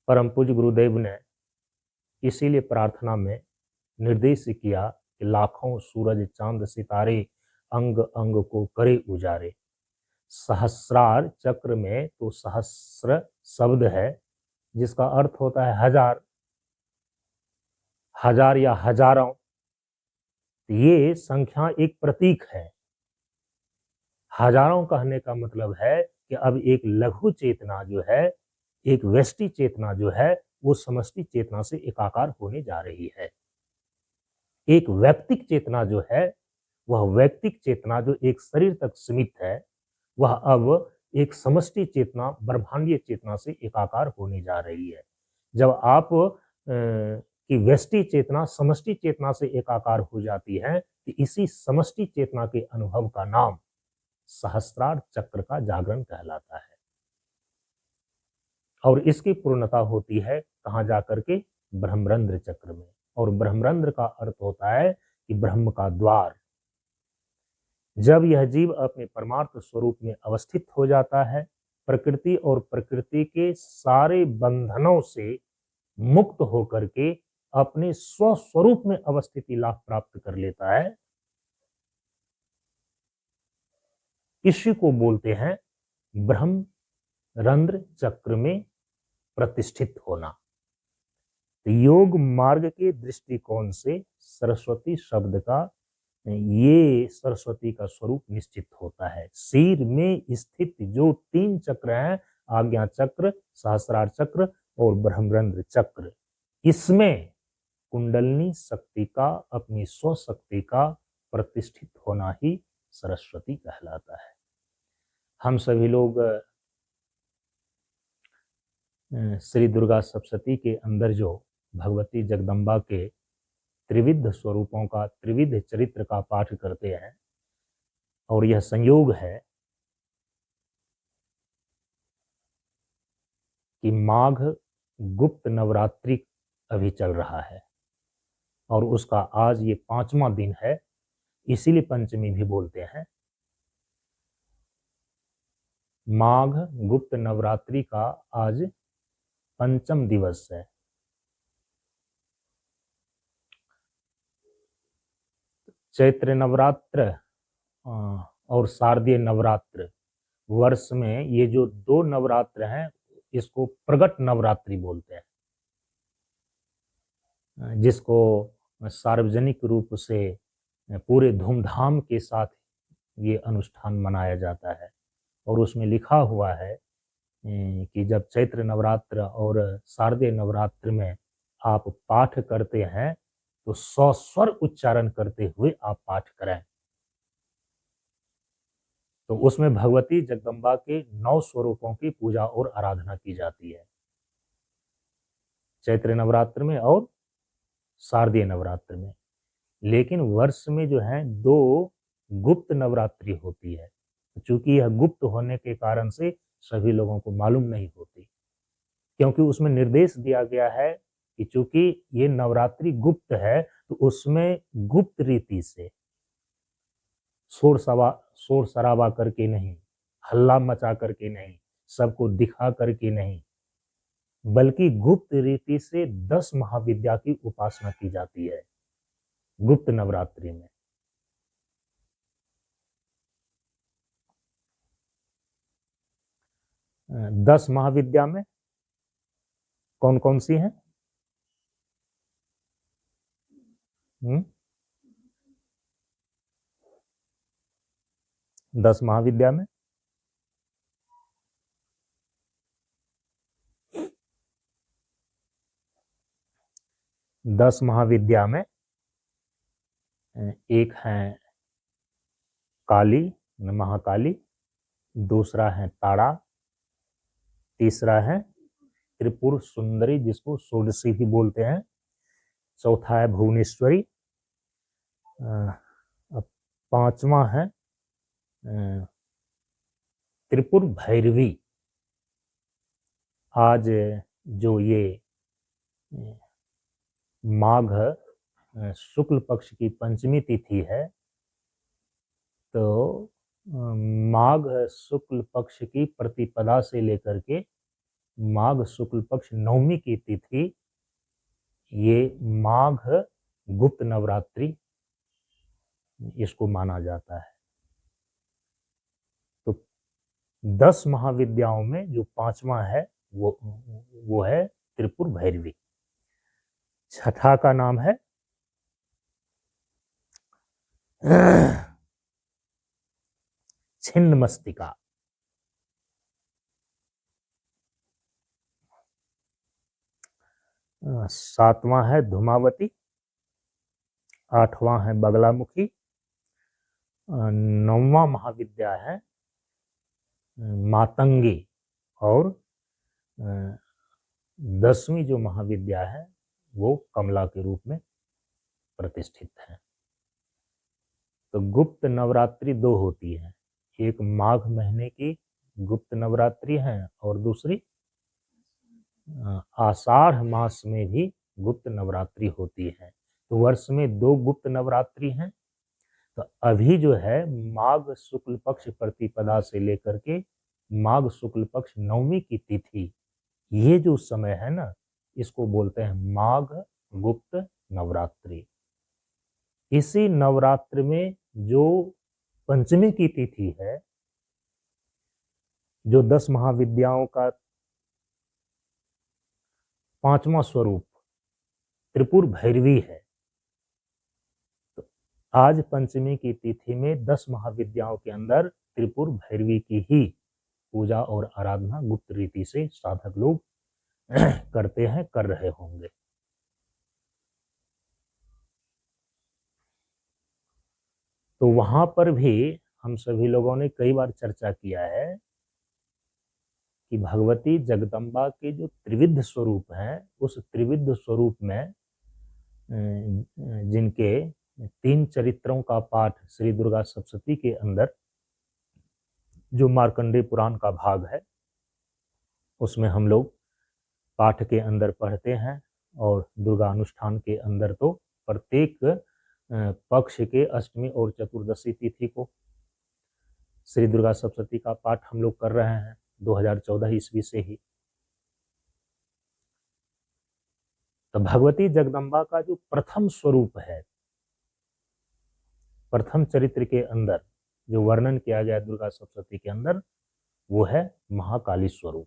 परम पूज्य गुरुदेव ने इसीलिए प्रार्थना में निर्देश किया कि लाखों सूरज चांद सितारे अंग अंग को करे उजारे। सहस्रार चक्र में तो सहस्र शब्द है, जिसका अर्थ होता है हजार, हजार या हजारों। ये संख्या एक प्रतीक है। हजारों कहने का मतलब है कि अब एक लघु चेतना जो है, एक व्यष्टि चेतना जो है, वो समष्टि चेतना से एकाकार होने जा रही है। एक वैयक्तिक चेतना जो है, वह वैयक्तिक चेतना जो एक शरीर तक सीमित है, वह अब एक समष्टि चेतना, ब्रह्मांडीय चेतना से एकाकार होने जा रही है। जब आप की व्यष्टि चेतना समष्टि चेतना से एकाकार हो जाती है, तो इसी समष्टि चेतना के अनुभव का नाम सहस्रार चक्र का जागरण कहलाता है। और इसकी पूर्णता होती है कहाँ जाकर के? ब्रह्मरंध्र चक्र में। और ब्रह्मरंध्र का अर्थ होता है कि ब्रह्म का द्वार। जब यह जीव अपने परमार्थ स्वरूप में अवस्थित हो जाता है, प्रकृति और प्रकृति के सारे बंधनों से मुक्त होकर के अपने स्वस्वरूप में अवस्थिति लाभ प्राप्त कर लेता है, इसी को बोलते हैं ब्रह्मरंध्र चक्र में प्रतिष्ठित होना। योग मार्ग के दृष्टिकोण से सरस्वती शब्द का, ये सरस्वती का स्वरूप निश्चित होता है। सिर में स्थित जो 3 चक्र हैं, आज्ञा चक्र, सहस्रार चक्र और ब्रह्मरंध्र चक्र, इसमें कुंडलिनी शक्ति का, अपनी स्वशक्ति का प्रतिष्ठित होना ही सरस्वती कहलाता है। हम सभी लोग श्री दुर्गा सप्तशती के अंदर जो भगवती जगदम्बा के त्रिविध स्वरूपों का, त्रिविध चरित्र का पाठ करते हैं, और यह संयोग है कि माघ गुप्त नवरात्रि अभी चल रहा है और उसका आज ये 5वां दिन है, इसीलिए पंचमी भी बोलते हैं। माघ गुप्त नवरात्रि का आज 5वां दिवस है। चैत्र नवरात्र और शारदीय नवरात्र, वर्ष में ये जो 2 नवरात्र हैं, इसको प्रगट नवरात्रि बोलते हैं, जिसको सार्वजनिक रूप से पूरे धूमधाम के साथ ये अनुष्ठान मनाया जाता है। और उसमें लिखा हुआ है कि जब चैत्र नवरात्र और शारदीय नवरात्र में आप पाठ करते हैं, तो सस्वर उच्चारण करते हुए आप पाठ करें। तो उसमें भगवती जगदम्बा के 9 स्वरूपों की पूजा और आराधना की जाती है, चैत्र नवरात्र में और शारदीय नवरात्र में। लेकिन वर्ष में जो है 2 गुप्त नवरात्रि होती है। चूंकि यह गुप्त होने के कारण से सभी लोगों को मालूम नहीं होती, क्योंकि उसमें निर्देश दिया गया है कि चूंकि ये नवरात्रि गुप्त है, तो उसमें गुप्त रीति से शोर शराबा करके नहीं, हल्ला मचा करके नहीं, सबको दिखा करके नहीं, बल्कि गुप्त रीति से 10 महाविद्या की उपासना की जाती है गुप्त नवरात्रि में। 10 महाविद्या में कौन कौन सी हैं? 10 महाविद्या में 10 महाविद्या में एक है काली, महाकाली, दूसरा है तारा, तीसरा है त्रिपुर सुंदरी जिसको षोडशी भी बोलते हैं, चौथा है भुवनेश्वरी, पांचवा है त्रिपुर भैरवी। आज जो ये माघ शुक्ल पक्ष की पंचमी तिथि है, तो माघ शुक्ल पक्ष की प्रतिपदा से लेकर के माघ शुक्ल पक्ष नवमी की तिथि, ये माघ गुप्त नवरात्रि इसको माना जाता है। तो 10 महाविद्याओं में जो पांचवा है वो है त्रिपुर भैरवी। छठा का नाम है छिन्नमस्तिका। सातवां है धूमावती, आठवां है बगलामुखी, नौवां महाविद्या है मातंगी, और 10वीं जो महाविद्या है वो कमला के रूप में प्रतिष्ठित है। तो गुप्त नवरात्रि 2 होती है, एक माघ महीने की गुप्त नवरात्रि है और दूसरी आषाढ़ मास में भी गुप्त नवरात्रि होती है। तो वर्ष में 2 गुप्त नवरात्रि हैं। तो अभी जो है माघ शुक्ल पक्ष प्रतिपदा से लेकर के माघ शुक्ल पक्ष नवमी की तिथि, ये जो समय है ना, इसको बोलते हैं माघ गुप्त नवरात्रि। इसी नवरात्रि में जो पंचमी की तिथि है, जो 10 महाविद्याओं का पांचवा स्वरूप त्रिपुर भैरवी है, तो आज पंचमी की तिथि में 10 महाविद्याओं के अंदर त्रिपुर भैरवी की ही पूजा और आराधना गुप्त रीति से साधक लोग करते हैं, कर रहे होंगे। तो वहां पर भी हम सभी लोगों ने कई बार चर्चा किया है कि भगवती जगदम्बा के जो त्रिविध स्वरूप हैं, उस त्रिविध स्वरूप में जिनके 3 चरित्रों का पाठ श्री दुर्गा सप्तशती के अंदर जो मार्कंडेय पुराण का भाग है, उसमें हम लोग पाठ के अंदर पढ़ते हैं, और दुर्गा अनुष्ठान के अंदर तो प्रत्येक पक्ष के अष्टमी और चतुर्दशी तिथि को श्री दुर्गा सप्तशती का पाठ हम लोग कर रहे हैं 2014 ईस्वी से ही। तो भगवती जगदम्बा का जो प्रथम स्वरूप है, प्रथम चरित्र के अंदर जो वर्णन किया गया दुर्गा सप्तशती के अंदर, वो है महाकाली स्वरूप।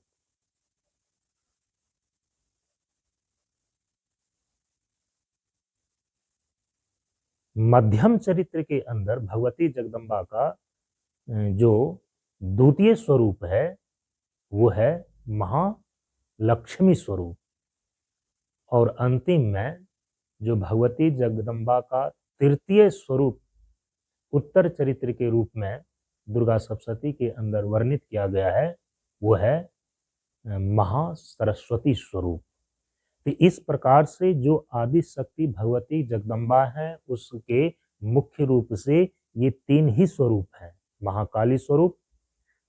मध्यम चरित्र के अंदर भगवती जगदम्बा का जो द्वितीय स्वरूप है वो है महालक्ष्मी स्वरूप, और अंतिम में जो भगवती जगदम्बा का तृतीय स्वरूप उत्तर चरित्र के रूप में दुर्गा सप्तशती के अंदर वर्णित किया गया है, वो है महासरस्वती स्वरूप। तो इस प्रकार से जो आदि शक्ति भगवती जगदम्बा है, उसके मुख्य रूप से ये 3 ही स्वरूप हैं, महाकाली स्वरूप,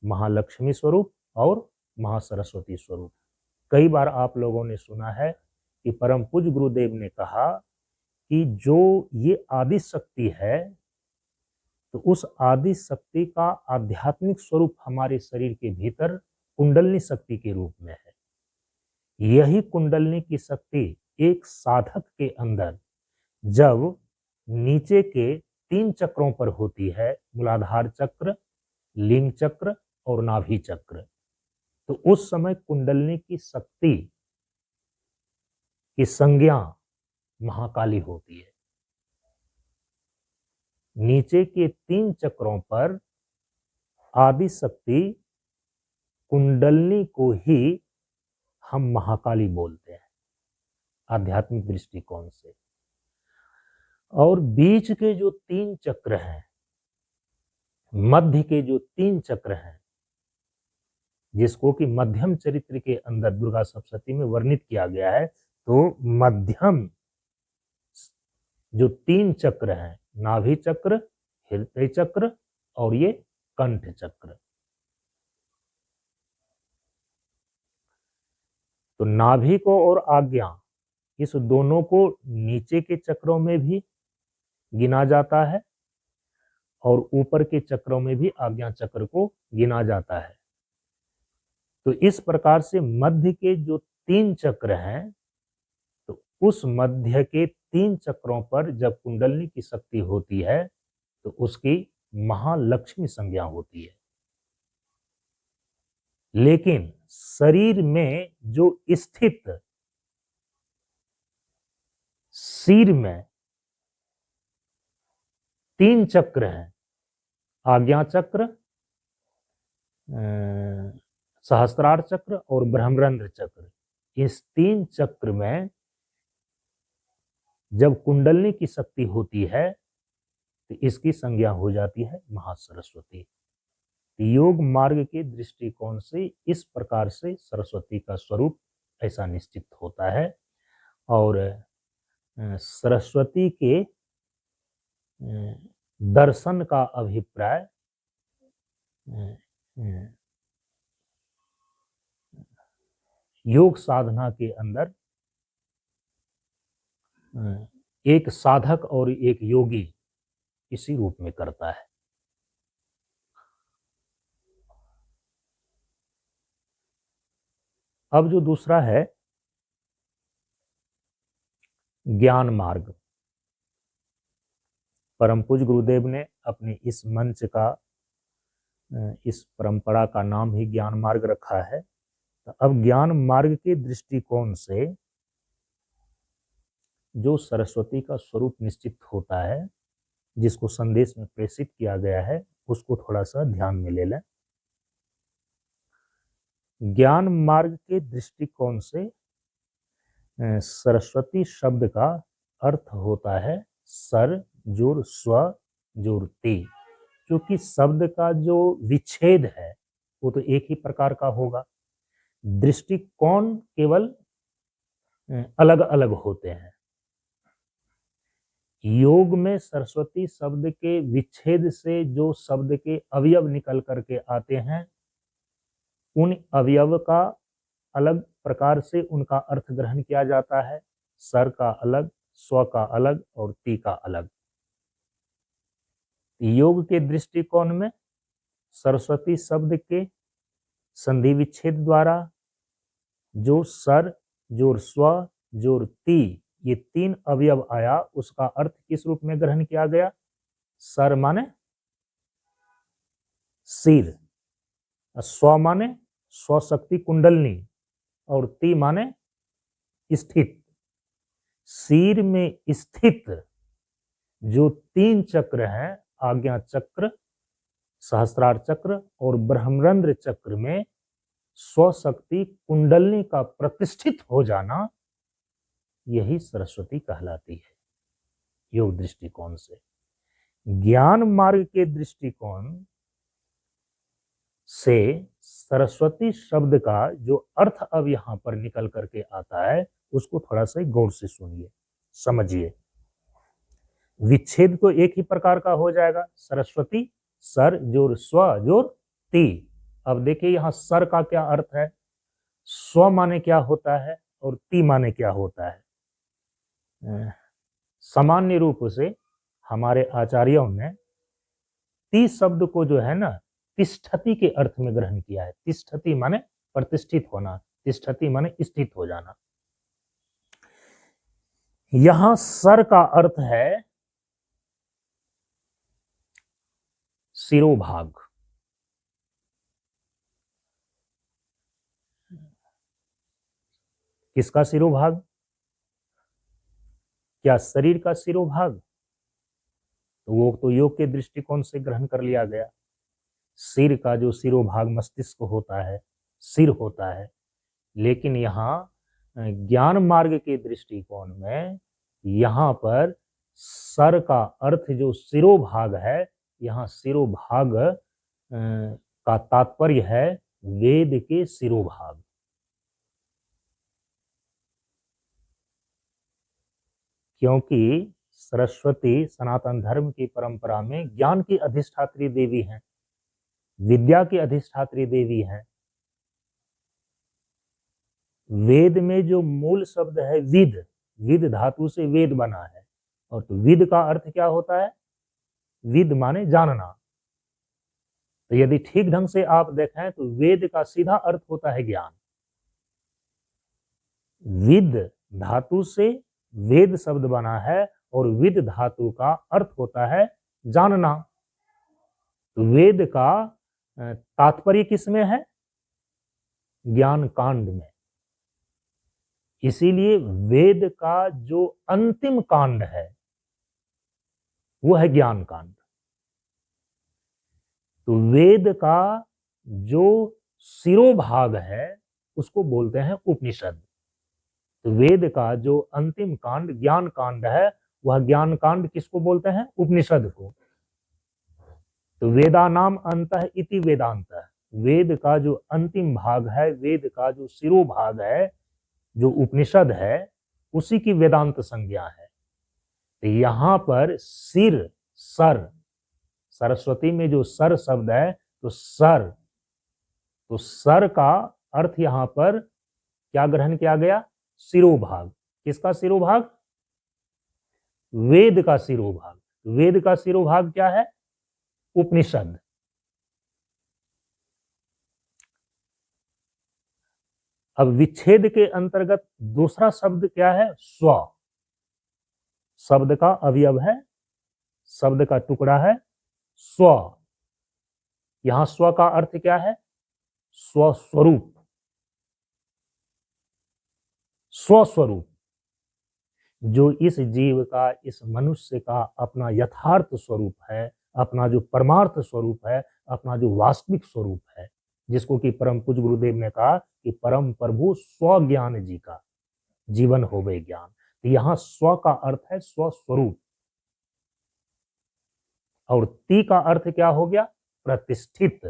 महालक्ष्मी स्वरूप और महासरस्वती स्वरूप। कई बार आप लोगों ने सुना है कि परम पूज्य गुरुदेव ने कहा कि जो ये आदि शक्ति है, तो उस आदि शक्ति का आध्यात्मिक स्वरूप हमारे शरीर के भीतर कुंडलिनी शक्ति के रूप में है। यही कुंडलिनी की शक्ति एक साधक के अंदर जब नीचे के 3 चक्रों पर होती है, मूलाधार चक्र, लिंग चक्र और नाभि चक्र, तो उस समय कुंडलिनी की शक्ति की संज्ञा महाकाली होती है। नीचे के 3 चक्रों पर आदि शक्ति कुंडलिनी को ही हम महाकाली बोलते हैं आध्यात्मिक दृष्टिकोण से। और बीच के जो 3 चक्र हैं, मध्य के जो 3 चक्र हैं, जिसको कि मध्यम चरित्र के अंदर दुर्गा सप्तशती में वर्णित किया गया है, तो मध्यम जो 3 चक्र हैं, नाभि चक्र, हृदय चक्र और ये कंठ चक्र। तो नाभि को और आज्ञा, इस दोनों को नीचे के चक्रों में भी गिना जाता है और ऊपर के चक्रों में भी आज्ञा चक्र को गिना जाता है। तो इस प्रकार से मध्य के जो 3 चक्र हैं, तो उस मध्य के 3 चक्रों पर जब कुंडलिनी की शक्ति होती है तो उसकी महालक्ष्मी संज्ञा होती है। लेकिन शरीर में जो स्थित सिर में 3 चक्र हैं, आज्ञा चक्र, सहस्त्रार चक्र और ब्रह्मरंध्र चक्र, इस 3 चक्र में जब कुंडलिनी की शक्ति होती है तो इसकी संज्ञा हो जाती है महासरस्वती। योग मार्ग के दृष्टिकोण से इस प्रकार से सरस्वती का स्वरूप ऐसा निश्चित होता है। और सरस्वती के दर्शन का अभिप्राय योग साधना के अंदर एक साधक और एक योगी इसी रूप में करता है। अब जो दूसरा है ज्ञान मार्ग, परम पूज्य गुरुदेव ने अपने इस मंच का, इस परंपरा का नाम ही ज्ञान मार्ग रखा है। तो अब ज्ञान मार्ग के दृष्टिकोण से जो सरस्वती का स्वरूप निश्चित होता है, जिसको संदेश में प्रेषित किया गया है, उसको थोड़ा सा ध्यान में ले लें। ज्ञान मार्ग के दृष्टिकोण से सरस्वती शब्द का अर्थ होता है सर जोर स्व जोर ती, क्योंकि शब्द का जो विच्छेद है वो तो एक ही प्रकार का होगा, दृष्टिकोण केवल अलग अलग होते हैं। योग में सरस्वती शब्द के विच्छेद से जो शब्द के अवयव निकल करके आते हैं, उन अवयव का अलग प्रकार से उनका अर्थ ग्रहण किया जाता है। सर का अलग, स्व का अलग और ती का अलग। योग के दृष्टिकोण में सरस्वती शब्द के संधि विच्छेद द्वारा जो सर जोर स्व जोर ती, ये 3 अवयव आया, उसका अर्थ किस रूप में ग्रहण किया गया? सर माने सिर, स्व माने स्वशक्ति कुंडलिनी और ती माने स्थित। सिर में स्थित जो 3 चक्र हैं, आज्ञा चक्र, सहस्त्रार चक्र और ब्रह्मरंध्र चक्र में स्वशक्ति कुंडलिनी का प्रतिष्ठित हो जाना, यही सरस्वती कहलाती है योग दृष्टिकोण से। ज्ञान मार्ग के दृष्टिकोण से सरस्वती शब्द का जो अर्थ अब यहां पर निकल करके आता है, उसको थोड़ा सा गौर से सुनिए, समझिए। विच्छेद तो एक ही प्रकार का हो जाएगा, सरस्वती सर जोर स्व जोर ती। अब देखिए यहां सर का क्या अर्थ है, स्व माने क्या होता है और ती माने क्या होता है। सामान्य रूप से हमारे आचार्यों ने ती शब्द को जो है ना, तिष्ठति के अर्थ में ग्रहण किया है। तिष्ठति माने प्रतिष्ठित होना, तिष्ठति माने स्थित हो जाना। यहां सर का अर्थ है शिरोभाग, किसका सिरोभाग? क्या शरीर का सिरोभाग? तो वो तो योग के दृष्टिकोण से ग्रहण कर लिया गया। सिर का जो सिरोभाग मस्तिष्क होता है, सिर होता है, लेकिन यहाँ ज्ञान मार्ग के दृष्टिकोण में यहाँ पर सर का अर्थ जो सिरोभाग है, यहाँ सिरोभाग का तात्पर्य है वेद के सिरोभाग। क्योंकि सरस्वती सनातन धर्म की परंपरा में ज्ञान की अधिष्ठात्री देवी हैं, विद्या की अधिष्ठात्री देवी हैं। वेद में जो मूल शब्द है विद, विद धातु से वेद बना है, और तो विद का अर्थ क्या होता है? विद माने जानना। तो यदि ठीक ढंग से आप देखें तो वेद का सीधा अर्थ होता है ज्ञान। विद धातु से वेद शब्द बना है और विद धातु का अर्थ होता है जानना। तो वेद का तात्पर्य किसमें है? ज्ञान कांड में। इसीलिए वेद का जो अंतिम कांड है वो है ज्ञान कांड। तो वेद का जो सिरोभाग है उसको बोलते हैं उपनिषद। तो वेद का जो अंतिम कांड ज्ञान कांड है, वह ज्ञान कांड किसको बोलते हैं? उपनिषद को। तो वेदा नाम अंतः इति वेदांत। वेद का जो अंतिम भाग है, वेद का जो सिरोभाग है, जो उपनिषद है, उसी की वेदांत संज्ञा है। तो यहाँ पर सिर, सर, सरस्वती में जो सर शब्द है, तो सर का अर्थ यहाँ पर क्या ग्रहण किया गया? सिरोभाग। किसका सिरोभाग? वेद का सिरोभाग। वेद का सिरोभाग क्या है? उपनिषद। अब विच्छेद के अंतर्गत दूसरा शब्द क्या है? स्व। शब्द का अवयव है, शब्द का टुकड़ा है स्व। यहां स्व का अर्थ क्या है? स्वस्वरूप। स्वस्वरूप जो इस जीव का, इस मनुष्य का अपना यथार्थ स्वरूप है, अपना जो परमार्थ स्वरूप है, अपना जो वास्तविक स्वरूप है, जिसको कि परम पूज्य गुरुदेव ने कहा कि परम प्रभु स्वज्ञान जी का जीवन होवे ज्ञान। तो यहाँ स्व का अर्थ है स्वस्वरूप, और ती का अर्थ क्या हो गया? प्रतिष्ठित।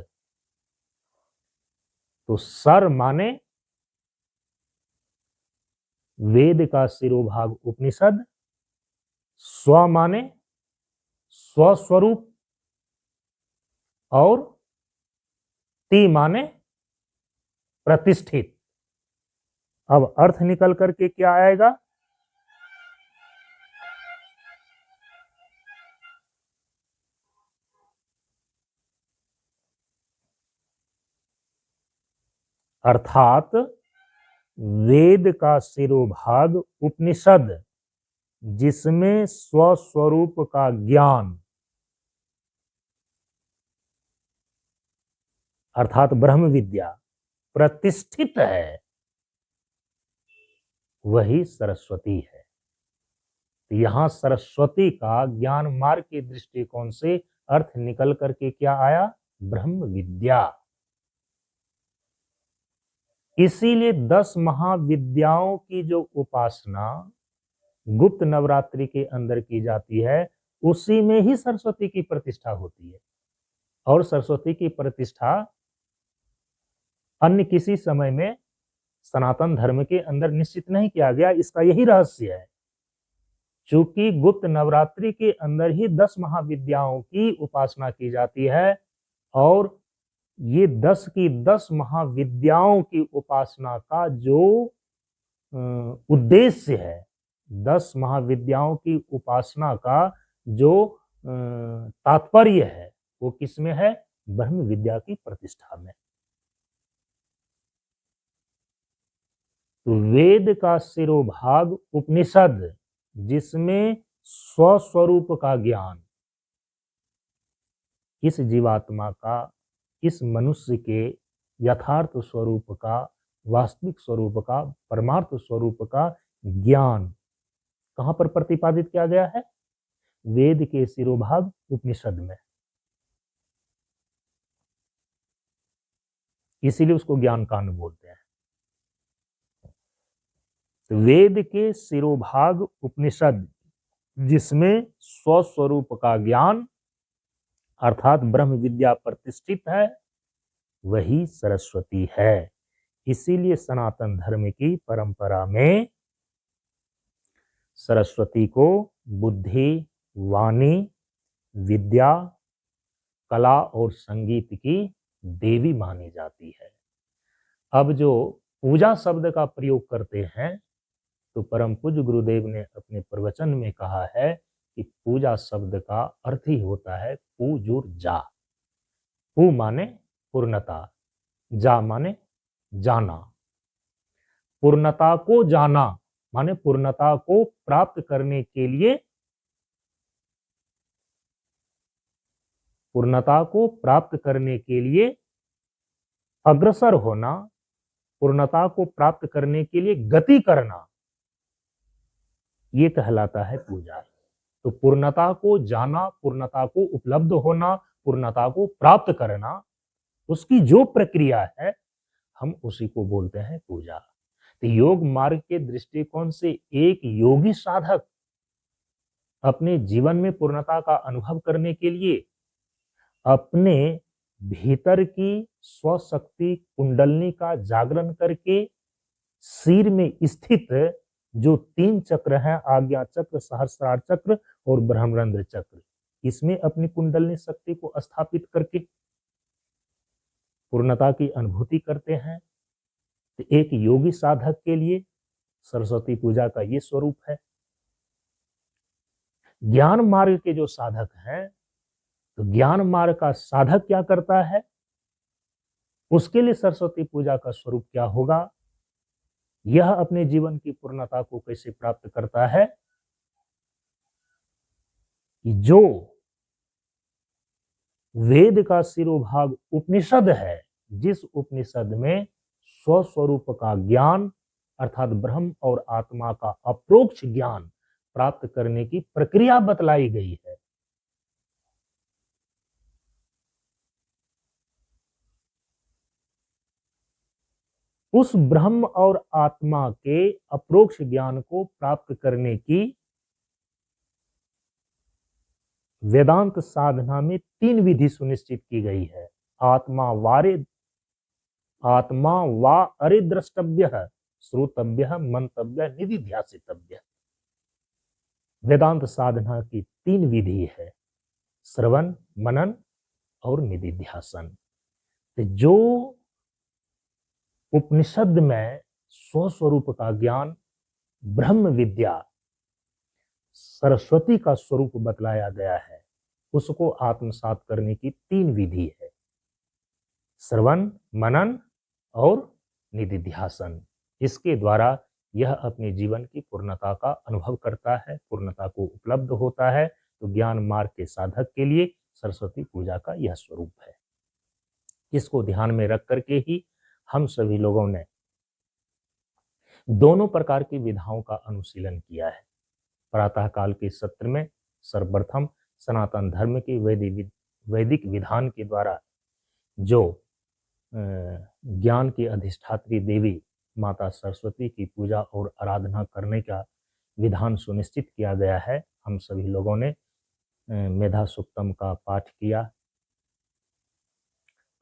तो सर माने वेद का सिरोभाग उपनिषद, स्व माने स्वस्वरूप, और ती माने प्रतिष्ठित। अब अर्थ निकल करके क्या आएगा? अर्थात वेद का सिरोभाग उपनिषद, जिसमें स्वस्वरूप का ज्ञान अर्थात ब्रह्म विद्या प्रतिष्ठित है, वही सरस्वती है। तो यहां सरस्वती का ज्ञान मार्ग के दृष्टिकोण से अर्थ निकल करके क्या आया? ब्रह्म विद्या। इसीलिए 10 महाविद्याओं की जो उपासना गुप्त नवरात्रि के अंदर की जाती है, उसी में ही सरस्वती की प्रतिष्ठा होती है। और सरस्वती की प्रतिष्ठा अन्य किसी समय में सनातन धर्म के अंदर निश्चित नहीं किया गया। इसका यही रहस्य है, चूंकि गुप्त नवरात्रि के अंदर ही 10 महाविद्याओं की उपासना की जाती है, और ये 10 की 10 महाविद्याओं की उपासना का जो उद्देश्य है, 10 महाविद्याओं की उपासना का जो तात्पर्य है, वो किसमें है? ब्रह्म विद्या की प्रतिष्ठा में। तो वेद का सिरोभाग उपनिषद, जिसमें स्वस्वरूप का ज्ञान इस जीवात्मा का, इस मनुष्य के यथार्थ स्वरूप का वास्तविक स्वरूप का, परमार्थ स्वरूप का ज्ञान कहां पर प्रतिपादित किया गया है? वेद के शिरोभाग उपनिषद में। इसीलिए उसको ज्ञान कांड बोलते हैं। तो वेद के शिरोभाग उपनिषद जिसमें स्वस्वरूप का ज्ञान अर्थात ब्रह्म विद्या प्रतिष्ठित है, वही सरस्वती है। इसीलिए सनातन धर्म की परंपरा में सरस्वती को बुद्धि, वाणी, विद्या, कला और संगीत की देवी मानी जाती है। अब जो पूजा शब्द का प्रयोग करते हैं, तो परम पूज्य गुरुदेव ने अपने प्रवचन में कहा है कि पूजा शब्द का अर्थ ही होता है पूजुर्जा। पू माने पूर्णता, जा माने जाना। पूर्णता को जाना माने पूर्णता को प्राप्त करने के लिए, पूर्णता को प्राप्त करने के लिए अग्रसर होना, पूर्णता को प्राप्त करने के लिए गति करना, ये कहलाता है पूजा। तो पूर्णता को जाना, पूर्णता को उपलब्ध होना, पूर्णता को प्राप्त करना, उसकी जो प्रक्रिया है हम उसी को बोलते हैं पूजा। तो योग मार्ग के दृष्टिकोण से एक योगी साधक अपने जीवन में पूर्णता का अनुभव करने के लिए अपने भीतर की स्वशक्ति कुंडलनी का जागरण करके सिर में स्थित जो 3 चक्र हैं, आज्ञा चक्र, सहस्रार चक्र और ब्रह्मरंध्र चक्र, इसमें अपनी कुंडलनी शक्ति को स्थापित करके पूर्णता की अनुभूति करते हैं। तो एक योगी साधक के लिए सरस्वती पूजा का ये स्वरूप है। ज्ञान मार्ग के जो साधक हैं, तो ज्ञान मार्ग का साधक क्या करता है, उसके लिए सरस्वती पूजा का स्वरूप क्या होगा, यह अपने जीवन की पूर्णता को कैसे प्राप्त करता है कि जो वेद का शिरोभाग उपनिषद है, जिस उपनिषद में स्वस्वरूप का ज्ञान अर्थात ब्रह्म और आत्मा का अप्रोक्ष ज्ञान प्राप्त करने की प्रक्रिया बतलाई गई है, उस ब्रह्म और आत्मा के अप्रोक्ष ज्ञान को प्राप्त करने की वेदांत साधना में 3 विधि सुनिश्चित की गई है। आत्मा वा अरे द्रष्टव्य, श्रोतव्य, मंतव्य, निधिध्यासितव्य। वेदांत साधना की 3 विधि है, श्रवण, मनन और निधिध्यासन। जो उपनिषद में स्वस्वरूप का ज्ञान, ब्रह्म विद्या, सरस्वती का स्वरूप बतलाया गया है, उसको आत्मसात करने की 3 विधि है, श्रवण, मनन और निधिध्यासन। इसके द्वारा यह अपने जीवन की पूर्णता का अनुभव करता है, पूर्णता को उपलब्ध होता है। तो ज्ञान मार्ग के साधक के लिए सरस्वती पूजा का यह स्वरूप है। इसको ध्यान में रख करके ही हम सभी लोगों ने दोनों प्रकार की विधाओं का अनुशीलन किया है। प्रातः काल के सत्र में सर्वप्रथम सनातन धर्म की वैदिक विधान के द्वारा जो ज्ञान की अधिष्ठात्री देवी माता सरस्वती की पूजा और आराधना करने का विधान सुनिश्चित किया गया है। हम सभी लोगों ने मेधा सुक्तम का पाठ किया,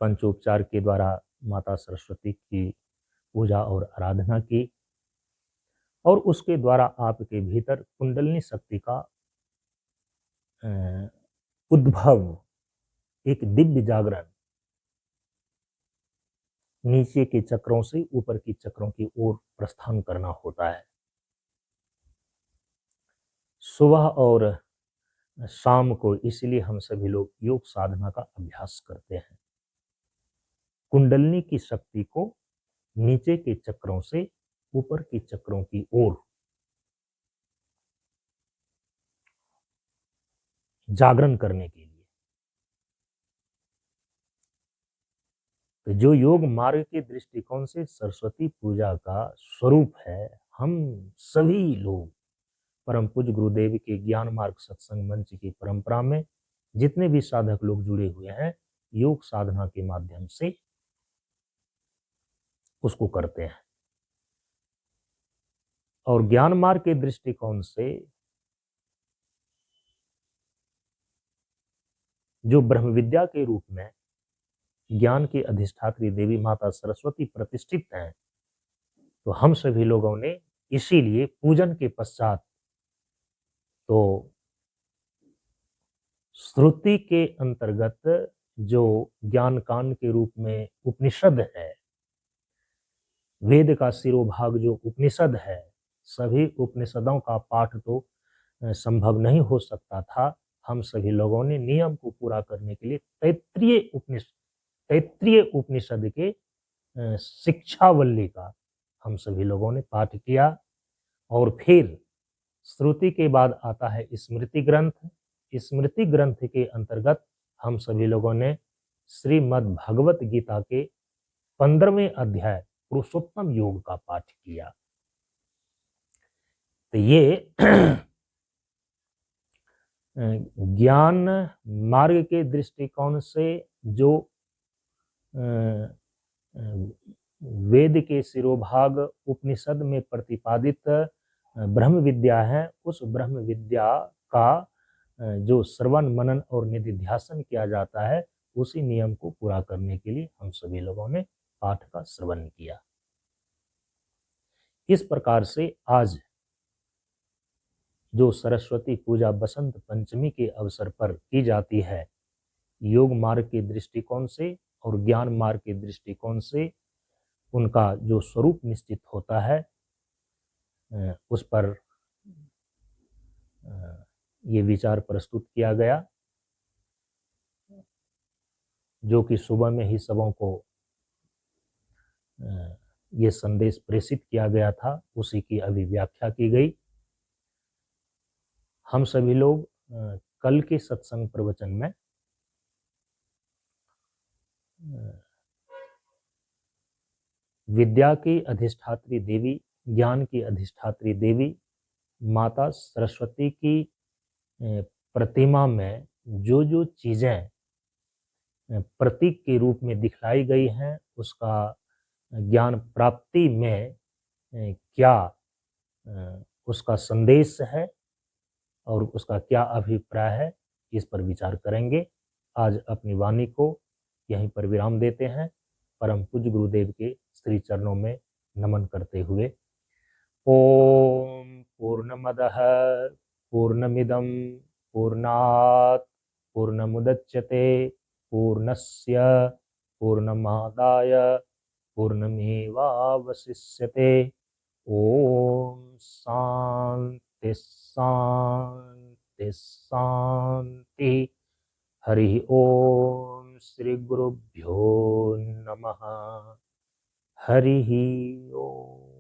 पंचोपचार के द्वारा माता सरस्वती की पूजा और आराधना की, और उसके द्वारा आपके भीतर कुंडलिनी शक्ति का उद्भव, एक दिव्य जागरण, नीचे के चक्रों से ऊपर के चक्रों की ओर प्रस्थान करना होता है। सुबह और शाम को इसलिए हम सभी लोग योग साधना का अभ्यास करते हैं, कुंडलिनी की शक्ति को नीचे के चक्रों से ऊपर के चक्रों की ओर जागरण करने के लिए। तो जो योग मार्ग के दृष्टिकोण से सरस्वती पूजा का स्वरूप है, हम सभी लोग परम पूज्य गुरुदेव के ज्ञान मार्ग सत्संग मंच की परंपरा में जितने भी साधक लोग जुड़े हुए हैं, योग साधना के माध्यम से उसको करते हैं। और ज्ञान मार्ग के दृष्टिकोण से जो ब्रह्म विद्या के रूप में ज्ञान की अधिष्ठात्री देवी माता सरस्वती प्रतिष्ठित हैं, तो हम सभी लोगों ने इसीलिए पूजन के पश्चात तो श्रुति के अंतर्गत जो ज्ञान कांड के रूप में उपनिषद है, वेद का शिरोभाग जो उपनिषद है, सभी उपनिषदों का पाठ तो संभव नहीं हो सकता था। हम सभी लोगों ने नियम को पूरा करने के लिए तैत्रीय उपनिषद के शिक्षावल्ली का हम सभी लोगों ने पाठ किया। और फिर श्रुति के बाद आता है स्मृति ग्रंथ। स्मृति ग्रंथ के अंतर्गत हम सभी लोगों ने श्रीमद् भगवत गीता के 15वें अध्याय पुरुषोत्तम योग का पाठ किया। तो ये ज्ञान मार्ग के दृष्टिकोण से जो वेद के शिरोभाग उपनिषद में प्रतिपादित ब्रह्म विद्या है, उस ब्रह्म विद्या का जो श्रवण मनन और निधिध्यासन किया जाता है, उसी नियम को पूरा करने के लिए हम सभी लोगों ने पाठ का श्रवण किया। इस प्रकार से आज जो सरस्वती पूजा बसंत पंचमी के अवसर पर की जाती है, योग मार्ग के दृष्टिकोण से और ज्ञान मार्ग के दृष्टिकोण से उनका जो स्वरूप निश्चित होता है, उस पर ये विचार प्रस्तुत किया गया, जो कि सुबह में ही सबों को ये संदेश प्रेषित किया गया था, उसी की अभी व्याख्या की गई। हम सभी लोग कल के सत्संग प्रवचन में विद्या की अधिष्ठात्री देवी, ज्ञान की अधिष्ठात्री देवी माता सरस्वती की प्रतिमा में जो जो चीजें प्रतीक के रूप में दिखलाई गई हैं, उसका ज्ञान प्राप्ति में क्या उसका संदेश है और उसका क्या अभिप्राय है, इस पर विचार करेंगे। आज अपनी वाणी को यहीं पर विराम देते हैं, परम पूज्य गुरुदेव के श्री चरणों में नमन करते हुए। ओम पूर्णमदः पूर्णमिदं पूर्णात् पूर्णमुदच्यते पूर्णस्य पूर्णमादाय पूर्णमेवावशिष्यते। ओम शांति शांति शांति। हरि ओम श्री गुरुभ्यो नमः। हरि ओम।